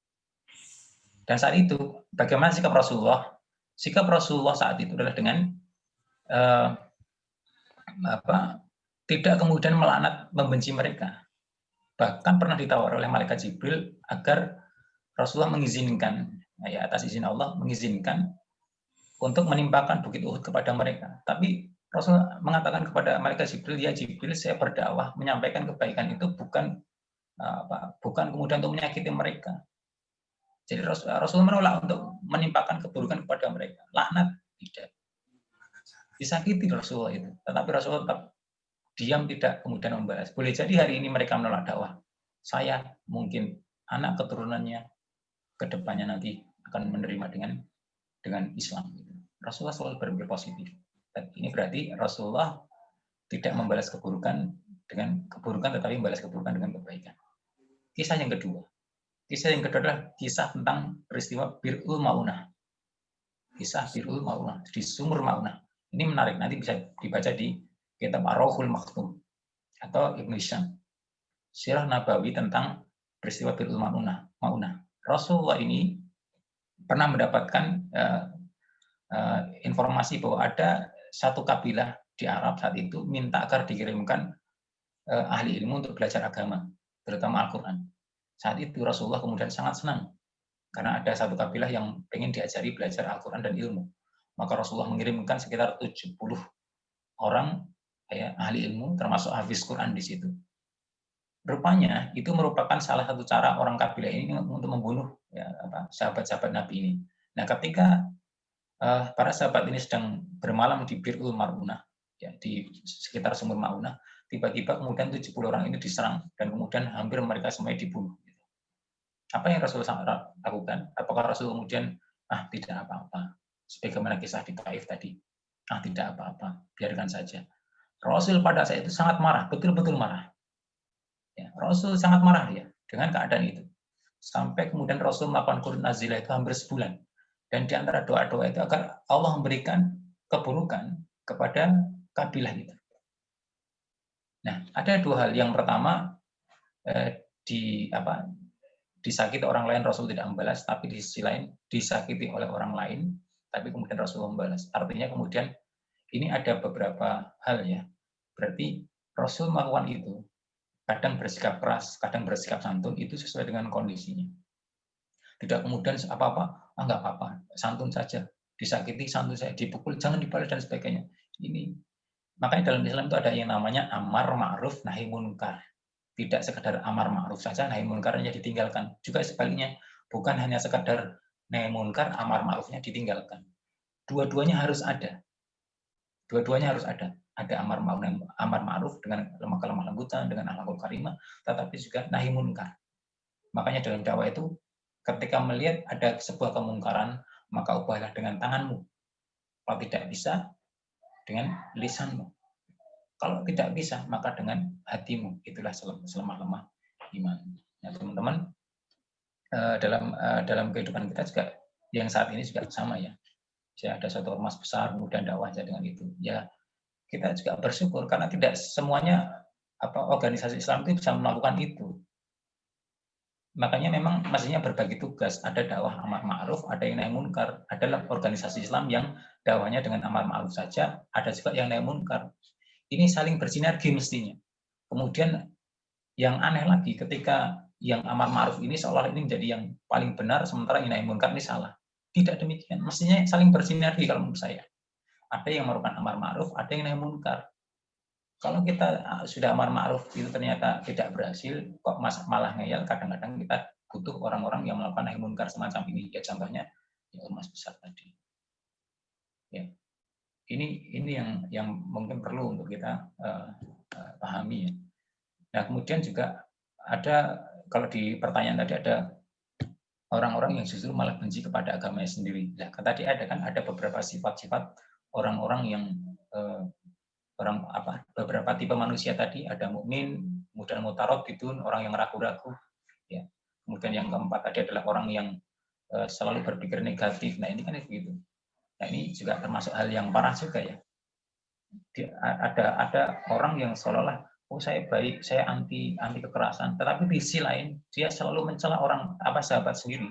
Dan saat itu, bagaimana sikap Rasulullah? Sikap Rasulullah saat itu adalah dengan tidak kemudian melaknat, membenci mereka. Bahkan pernah ditawar oleh malaikat Jibril agar Rasulullah mengizinkan, ya atas izin Allah, mengizinkan untuk menimpakan bukit Uhud kepada mereka. Tapi Rasul mengatakan kepada malaikat Jibril, ya Jibril, saya berdakwah menyampaikan kebaikan itu bukan kemudian untuk menyakiti mereka. Jadi Rasul menolak untuk menimpakan keburukan kepada mereka. Laknat tidak. Disakiti Rasulullah itu. Tetapi Rasulullah tetap diam, tidak kemudian membalas. Boleh jadi hari ini mereka menolak dakwah. Saya mungkin anak keturunannya ke depannya nanti akan menerima dengan Islam. Rasulullah selalu berpikir positif. Dan ini berarti Rasulullah tidak membalas keburukan dengan keburukan, tetapi membalas keburukan dengan kebaikan. Kisah yang kedua adalah kisah tentang peristiwa Bir'ul Maunah. Kisah Bir'ul Maunah di sumur Maunah. Ini menarik, nanti bisa dibaca di kitab Ar-Rauhul Maktum atau Ibnu Hisham. Sirah Nabawi tentang peristiwa Bir'ul Maunah. Rasulullah ini pernah mendapatkan informasi bahwa ada satu kabilah di Arab saat itu minta agar dikirimkan ahli ilmu untuk belajar agama, terutama Al-Quran. Saat itu Rasulullah kemudian sangat senang karena ada satu kabilah yang ingin diajari belajar Al-Quran dan ilmu. Maka Rasulullah mengirimkan sekitar 70 orang ahli ilmu, termasuk hafiz Quran di situ. rupanya itu merupakan salah satu cara orang kabilah ini untuk membunuh ya, sahabat-sahabat Nabi ini. Nah, ketika para sahabat ini sedang bermalam di Birul Marunah, ya, di sekitar sumur Maunah, tiba-tiba kemudian 70 orang ini diserang dan kemudian hampir mereka semuanya dibunuh. Apa yang Rasul lakukan? Apakah Rasul kemudian tidak apa-apa, sebagaimana kisah di Taif tadi, tidak apa-apa, biarkan saja. Rasul pada saat itu sangat marah, betul-betul marah. Ya, Rasul sangat marah ya dengan keadaan itu. Sampai kemudian Rasul melakukan qunut nazilah itu hampir sebulan. Dan di antara doa-doa itu agar Allah memberikan keburukan kepada kabilah itu. Nah, ada dua hal. Yang pertama, disakiti orang lain Rasul tidak membalas, tapi di sisi lain disakiti oleh orang lain, tapi kemudian Rasul membalas. Artinya kemudian ini ada beberapa hal ya. Berarti Rasul melakukan itu, kadang bersikap keras, kadang bersikap santun, itu sesuai dengan kondisinya. Tidak kemudian apa-apa, nggak apa-apa, santun saja. Disakiti, santun saja. Dipukul, jangan dibalas dan sebagainya. Ini makanya dalam Islam itu ada yang namanya amar ma'ruf nahi munkar. Tidak sekedar amar ma'ruf saja, nahi munkarnya ditinggalkan. Juga sebaliknya, bukan hanya sekedar nahi munkar, amar ma'rufnya ditinggalkan. Dua-duanya harus ada. Dua-duanya harus ada. Ada amar ma'ruf dengan lemah lembutan, dengan akhlakul karimah, tetapi juga nahi munkar. Makanya dalam dakwah itu, ketika melihat ada sebuah kemungkaran, maka ubahlah dengan tanganmu. Kalau tidak bisa, dengan lisanmu. Kalau tidak bisa, maka dengan hatimu. Itulah selemah-lemah iman. Nah, teman-teman, dalam kehidupan kita juga, yang saat ini juga sama ya. Ada suatu ormas besar, kemudian dakwahnya dengan itu. Ya, kita juga bersyukur karena tidak semuanya organisasi Islam itu bisa melakukan itu. Makanya memang mestinya berbagi tugas. Ada dakwah amar ma'ruf, ada yang nahi munkar. Adalah organisasi Islam yang dakwahnya dengan amar ma'ruf saja, ada juga yang nahi munkar. Ini saling bersinergi mestinya. Kemudian yang aneh lagi ketika yang amar ma'ruf ini seolah ini menjadi yang paling benar, sementara yang nahi munkar ini salah. Tidak demikian. Mestinya saling bersinergi kalau menurut saya. Ada yang melakukan amar ma'ruf, ada yang nahi munkar. Kalau kita sudah amar ma'ruf itu ternyata tidak berhasil, kok malah ngeyel, kadang-kadang kita butuh orang-orang yang melakukan nahi munkar semacam ini. Ya contohnya ya ormas besar tadi. Ya. Ini yang mungkin perlu untuk kita pahami ya. Nah, kemudian juga ada, kalau di pertanyaan tadi ada orang-orang yang justru malah benci kepada agamanya sendiri. Nah, tadi ada beberapa sifat-sifat orang-orang yang beberapa tipe manusia tadi, ada mukmin, kemudian mutaradidun, orang yang ragu-ragu, ya. Kemudian yang keempat tadi adalah orang yang selalu berpikir negatif. Nah, ini kan begitu. Nah, ini juga termasuk hal yang parah juga ya. Ada orang yang seolah-olah saya baik, saya anti kekerasan, tetapi di sisi lain dia selalu mencela orang sahabat sendiri,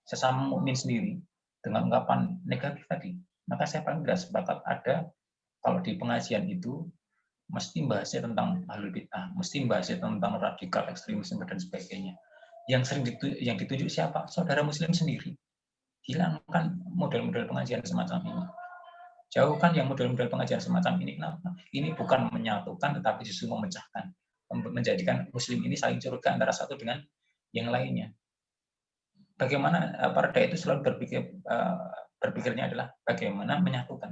sesama mukmin sendiri dengan ungkapan negatif tadi. Maka saya paling tidak sepakat ada kalau di pengajian itu mesti bahasnya tentang ahlul bid'ah, mesti bahasnya tentang radikal, ekstremisme dan sebagainya. Yang sering ditunjuk siapa? Saudara muslim sendiri. Hilangkan model-model pengajian semacam ini. Jauhkan yang model-model pengajian semacam ini. Kenapa? Ini bukan menyatukan, tetapi justru memecahkan. Menjadikan muslim ini saling curiga antara satu dengan yang lainnya. Bagaimana para dai itu selalu berpikirnya adalah bagaimana menyatukan.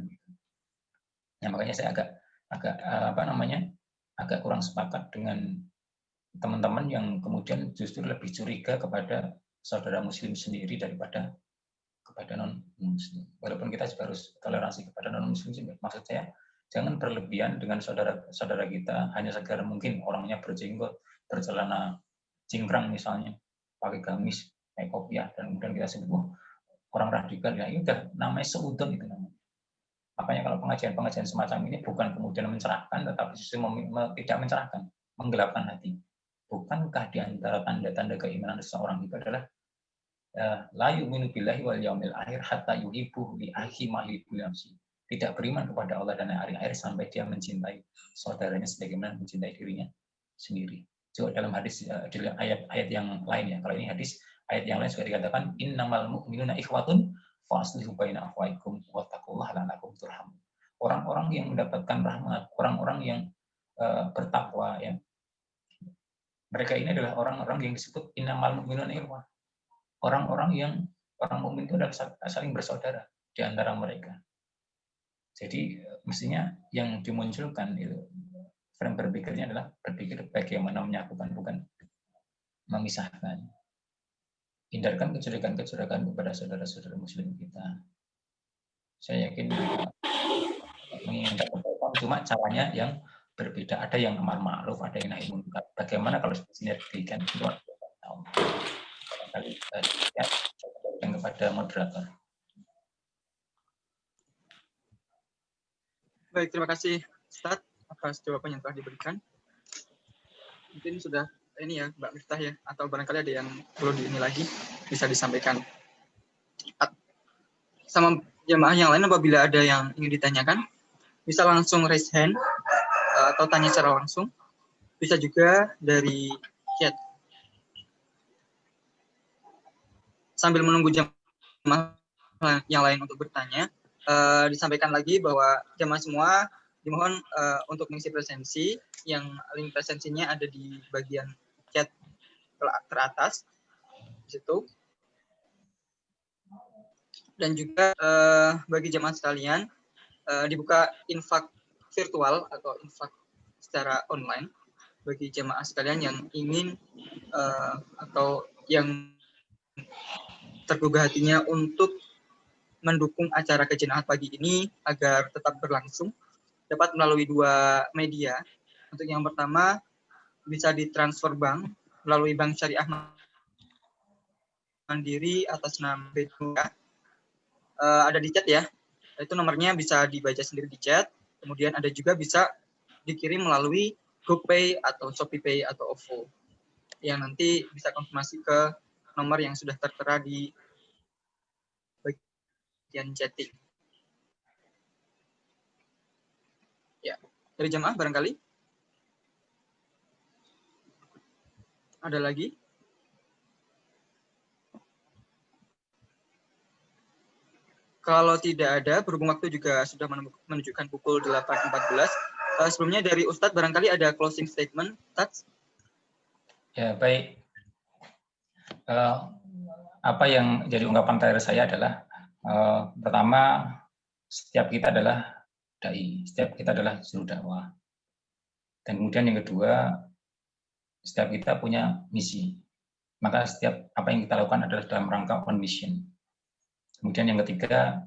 Nah, makanya saya agak kurang sepakat dengan teman-teman yang kemudian justru lebih curiga kepada saudara muslim sendiri daripada kepada non-muslim. Walaupun kita juga harus toleransi kepada non-muslim, maksud saya jangan berlebihan dengan saudara kita, hanya sekedar mungkin orangnya berjenggot, bercelana cingkrang misalnya, pakai gamis, pakai kopiah, dan kemudian kita sebut orang radikal. Ya ini udah namanya seudon itu namanya. Makanya kalau pengajian semacam ini bukan kemudian mencerahkan, tetapi justru tidak mencerahkan, menggelapkan hati. Bukankah di antara tanda-tanda keimanan seseorang itu adalah la yu'minu billahi wal yaumil akhir hatta yuhibbu li akhi ma yuhibbu li nafsi. Tidak beriman kepada Allah dan hari akhir sampai dia mencintai saudaranya sebagaimana mencintai dirinya sendiri. Juga dalam hadis di ayat yang lain ya. Kalau ini hadis ayat yang lain juga dikatakan innamal mu'minuna ikhwatun fa aslihu baina akhwaikum wattaqullaha la'allakum turhamun. Orang-orang yang mendapatkan rahmat, orang-orang yang bertakwa ya, Mereka ini adalah orang-orang yang disebut innamal mu'minuna ikhwah. Orang-orang mukmin itu adalah saling bersaudara di antara mereka. Jadi mestinya yang dimunculkan itu frame berpikirnya adalah berpikir bagaimana menyatukan, bukan memisahkan. Hindarkan kecurigaan-kecurigaan kepada saudara-saudara muslim kita. Saya yakin menginginkan kebaikan, cuma caranya yang berbeda. Ada yang amar ma'ruf, ada yang nahi munkar. Bagaimana kalau sinergikan itu? Barangkali ya, yang kepada moderator. Baik, terima kasih Ustadz atas jawaban yang telah diberikan. Mungkin sudah ini ya Mbak Miftah ya, atau barangkali ada yang perlu ini lagi bisa disampaikan. Sama jamaah yang lain apabila ada yang ingin ditanyakan, bisa langsung raise hand atau tanya secara langsung. Bisa juga dari chat. Sambil menunggu jamaah yang lain untuk bertanya, disampaikan lagi bahwa jamaah semua dimohon untuk mengisi presensi, yang link presensinya ada di bagian chat teratas di situ. Dan juga bagi jamaah sekalian dibuka infak virtual atau infak secara online bagi jamaah sekalian yang ingin atau yang tergugah hatinya untuk mendukung acara kajian Ahad pagi ini agar tetap berlangsung, dapat melalui dua media. Untuk yang pertama, bisa ditransfer bank melalui Bank Syariah Mandiri atas nama Beduka. Ada di chat ya, itu nomornya bisa dibaca sendiri di chat. Kemudian ada juga bisa dikirim melalui GoPay atau ShopeePay atau OVO, yang nanti bisa konfirmasi ke nomor yang sudah tertera di bagian chatting. Ya, dari jamaah barangkali ada lagi? Kalau tidak ada, berhubung waktu juga sudah menunjukkan pukul 8.14. Sebelumnya dari Ustadz barangkali ada closing statement, Ustadz? Ya, baik. Apa yang jadi ungkapan terakhir saya adalah pertama, setiap kita adalah dai, setiap kita adalah juru dakwah. Dan kemudian yang kedua, setiap kita punya misi. Maka setiap apa yang kita lakukan adalah dalam rangka on mission. Kemudian yang ketiga,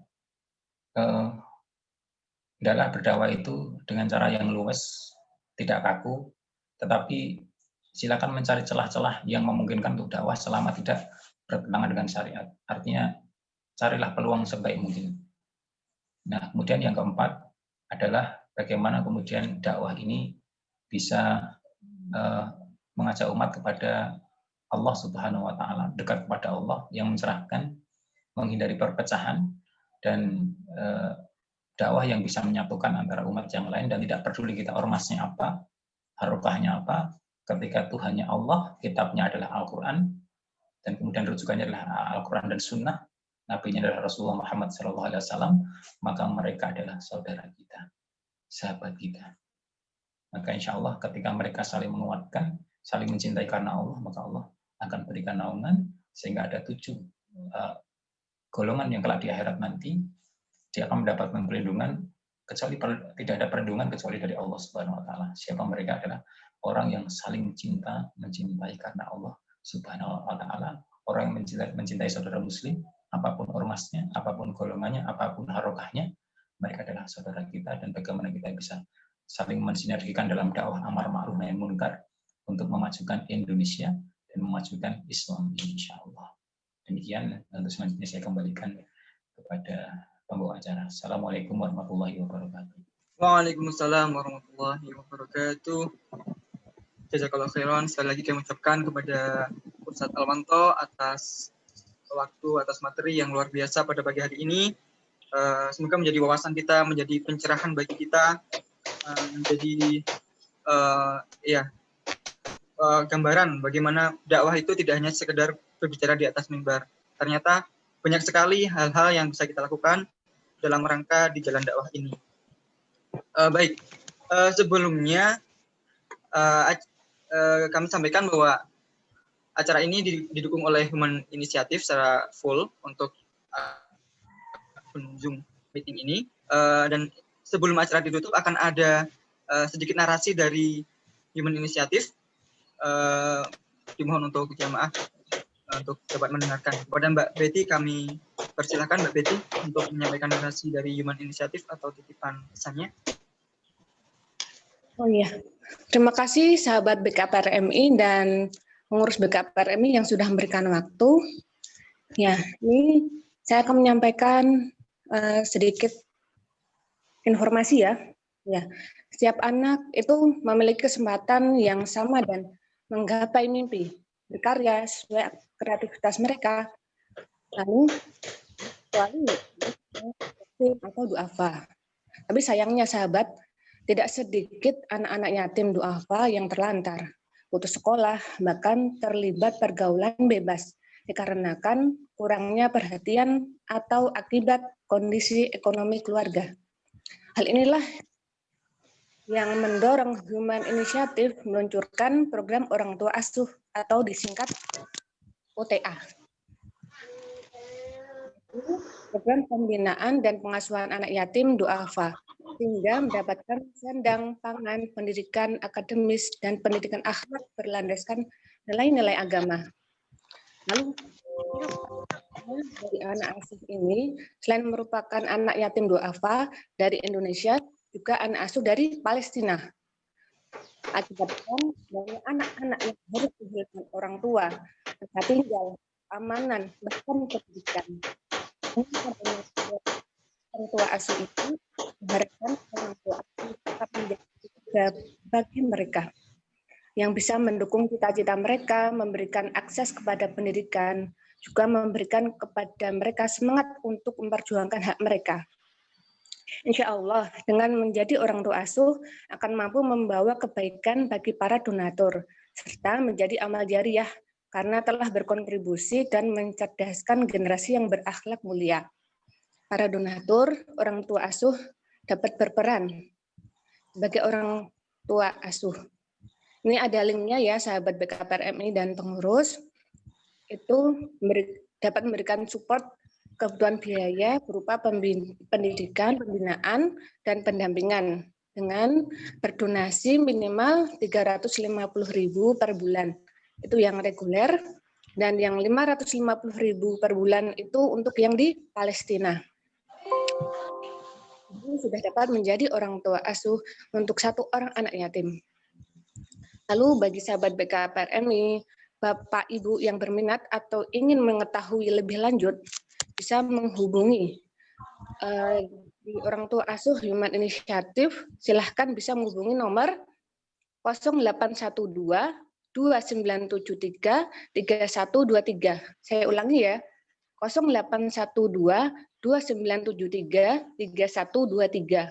adalah berdakwah itu dengan cara yang luwes, tidak kaku, tetapi silakan mencari celah-celah yang memungkinkan untuk dakwah selama tidak bertentangan dengan syariat. Artinya, carilah peluang sebaik mungkin. Nah, kemudian yang keempat adalah bagaimana kemudian dakwah ini bisa mengajak umat kepada Allah Subhanahu wa Ta'ala, dekat kepada Allah yang mencerahkan, menghindari perpecahan, dan dakwah yang bisa menyatukan antara umat yang lain dan tidak peduli kita ormasnya apa, harokahnya apa, ketika Tuhannya Allah, kitabnya adalah Al-Quran, dan kemudian rujukannya adalah Al-Quran dan Sunnah, Nabi-nya adalah Rasulullah Muhammad SAW, maka mereka adalah saudara kita, sahabat kita. Maka insya Allah ketika mereka saling menguatkan, saling mencintai karena Allah, maka Allah akan berikan naungan, sehingga ada 7 golongan yang kelak di akhirat nanti, dia akan mendapatkan perlindungan, kecuali tidak ada perlindungan kecuali dari Allah Subhanahu wa Ta'ala. Siapa mereka adalah orang yang saling cinta, mencintai karena Allah Subhanahu wa Ta'ala, orang yang mencintai saudara muslim, apapun ormasnya, apapun golongannya, apapun harokahnya, mereka adalah saudara kita, dan bagaimana kita bisa saling mensinergikan dalam dakwah amar ma'ruf nahi munkar untuk memajukan Indonesia dan memajukan Islam, insya Allah. Demikian, untuk selanjutnya saya kembalikan kepada pembawa acara. Assalamualaikum warahmatullahi wabarakatuh. Waalaikumsalam warahmatullahi wabarakatuh. Jazakallah khairan. Sekali lagi kami ucapkan kepada Ustadz Alwanto atas waktu, atas materi yang luar biasa pada pagi hari ini. Semoga menjadi wawasan kita, menjadi pencerahan bagi kita, menjadi gambaran bagaimana dakwah itu tidak hanya sekedar berbicara di atas mimbar. Ternyata banyak sekali hal-hal yang bisa kita lakukan dalam rangka di jalan dakwah ini. Sebelumnya kami sampaikan bahwa acara ini didukung oleh Human Initiative secara full untuk Zoom meeting ini. Dan sebelum acara ditutup akan ada sedikit narasi dari Human Initiative. Dimohon untuk jamaah untuk dapat mendengarkan. Kepada Mbak Betty kami persilakan Mbak Betty untuk menyampaikan narasi dari Human Initiative atau titipan pesannya. Oh iya, terima kasih sahabat BKPRMI dan pengurus BKPRMI yang sudah memberikan waktu. Ya, ini saya akan menyampaikan sedikit informasi ya. Ya, setiap anak itu memiliki kesempatan yang sama dan menggapai mimpi, berkarya sesuai kreativitas mereka. Lalu, atau duafa. Tapi sayangnya sahabat, tidak sedikit anak-anak yatim duafa yang terlantar, putus sekolah, bahkan terlibat pergaulan bebas dikarenakan kurangnya perhatian atau akibat kondisi ekonomi keluarga. Hal inilah yang mendorong Human Initiative meluncurkan program orang tua asuh atau disingkat OTA. Program pembinaan dan pengasuhan anak yatim duafa sehingga mendapatkan sandang, pangan, pendidikan akademis, dan pendidikan akhlak berlandaskan nilai-nilai agama. Lalu, dari anak asuh ini, selain merupakan anak yatim duafa dari Indonesia, juga anak asuh dari Palestina. Akibatkan banyak anak-anak yang harus kehilangan orang tua, tempat tinggal, keamanan, bahkan pendidikan. Orang tua asuh itu diharapkan orang tua asuh tetap menjadi bagi mereka yang bisa mendukung cita-cita mereka, memberikan akses kepada pendidikan, juga memberikan kepada mereka semangat untuk memperjuangkan hak mereka. Insya Allah, dengan menjadi orang tua asuh akan mampu membawa kebaikan bagi para donatur, serta menjadi amal jariah karena telah berkontribusi dan mencerdaskan generasi yang berakhlak mulia. Para donatur, orang tua asuh dapat berperan sebagai orang tua asuh. Ini ada linknya ya sahabat BKPRMI dan pengurus, itu dapat memberikan support kebutuhan biaya berupa pendidikan, pembinaan, dan pendampingan dengan berdonasi minimal 350.000 per bulan. Itu yang reguler, dan yang 550.000 per bulan itu untuk yang di Palestina. Ini sudah dapat menjadi orang tua asuh untuk satu orang anak yatim. Lalu bagi sahabat BKPRMI, Bapak Ibu yang berminat atau ingin mengetahui lebih lanjut, bisa menghubungi di orang tua asuh Human Initiative. Silahkan bisa menghubungi nomor 0812 2973 3123. Saya ulangi ya, 0812 2973 3123.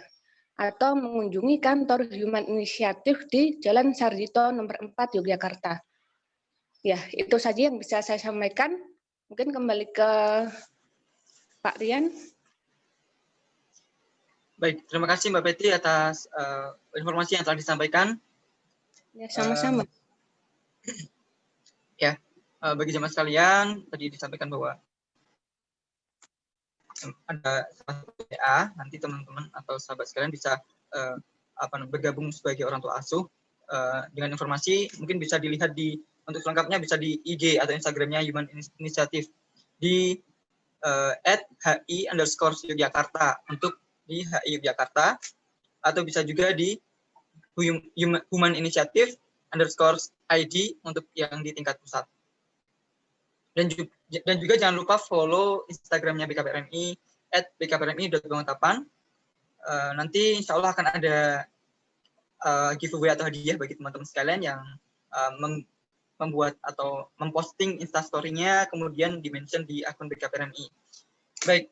Atau mengunjungi kantor Human Initiative di Jalan Sarjito nomor 4 Yogyakarta. Ya, itu saja yang bisa saya sampaikan. Mungkin kembali ke Pak Rian. Baik, terima kasih Mbak Betty atas informasi yang telah disampaikan. Ya, sama-sama. Bagi jemaah sekalian, tadi disampaikan bahwa ada PA, nanti teman-teman atau sahabat sekalian bisa bergabung sebagai orang tua asuh. Dengan informasi mungkin bisa dilihat untuk selengkapnya bisa di IG atau Instagramnya Human Initiative di @hi_Yogyakarta untuk di HI Yogyakarta, atau bisa juga di Human Initiative _ID untuk yang di tingkat pusat. Dan juga jangan lupa follow Instagramnya BKPRMI @bkprmi.banguntapan. Nanti insya Allah akan ada giveaway atau hadiah bagi teman-teman sekalian yang membuat atau memposting instastory-nya kemudian di-mention di akun BKPRMI. Baik,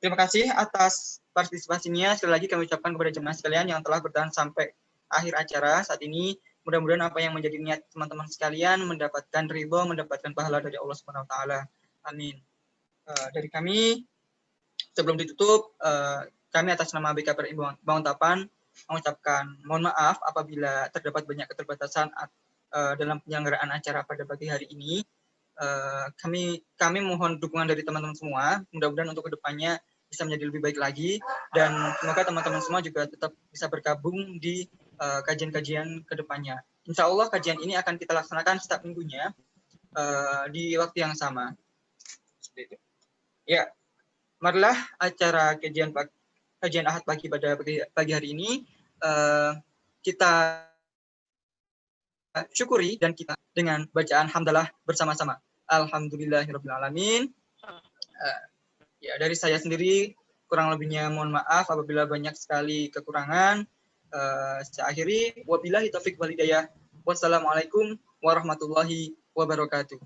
terima kasih atas partisipasinya. Sekali lagi kami ucapkan kepada jemaah sekalian yang telah bertahan sampai akhir acara saat ini. Mudah-mudahan apa yang menjadi niat teman-teman sekalian mendapatkan ridho, mendapatkan pahala dari Allah Subhanahu wa taala. Amin. Dari kami sebelum ditutup, kami atas nama BKPRMI Banguntapan mengucapkan mohon maaf apabila terdapat banyak keterbatasan dalam penyelenggaraan acara pada pagi hari ini. Kami mohon dukungan dari teman-teman semua. Mudah-mudahan untuk kedepannya bisa menjadi lebih baik lagi, dan semoga teman-teman semua juga tetap bisa bergabung di kajian-kajian kedepannya. Insya Allah kajian ini akan kita laksanakan setiap minggunya di waktu yang sama. Seperti itu. Ya, marilah acara kajian Ahad pagi pada pagi hari ini kita syukuri dan kita dengan bacaan hamdalah bersama-sama. Alhamdulillahirrabbilalamin. Ya, dari saya sendiri kurang lebihnya mohon maaf apabila banyak sekali kekurangan. Saya akhiri, wabillahi taufiq wal hidayah. Wassalamualaikum warahmatullahi wabarakatuh.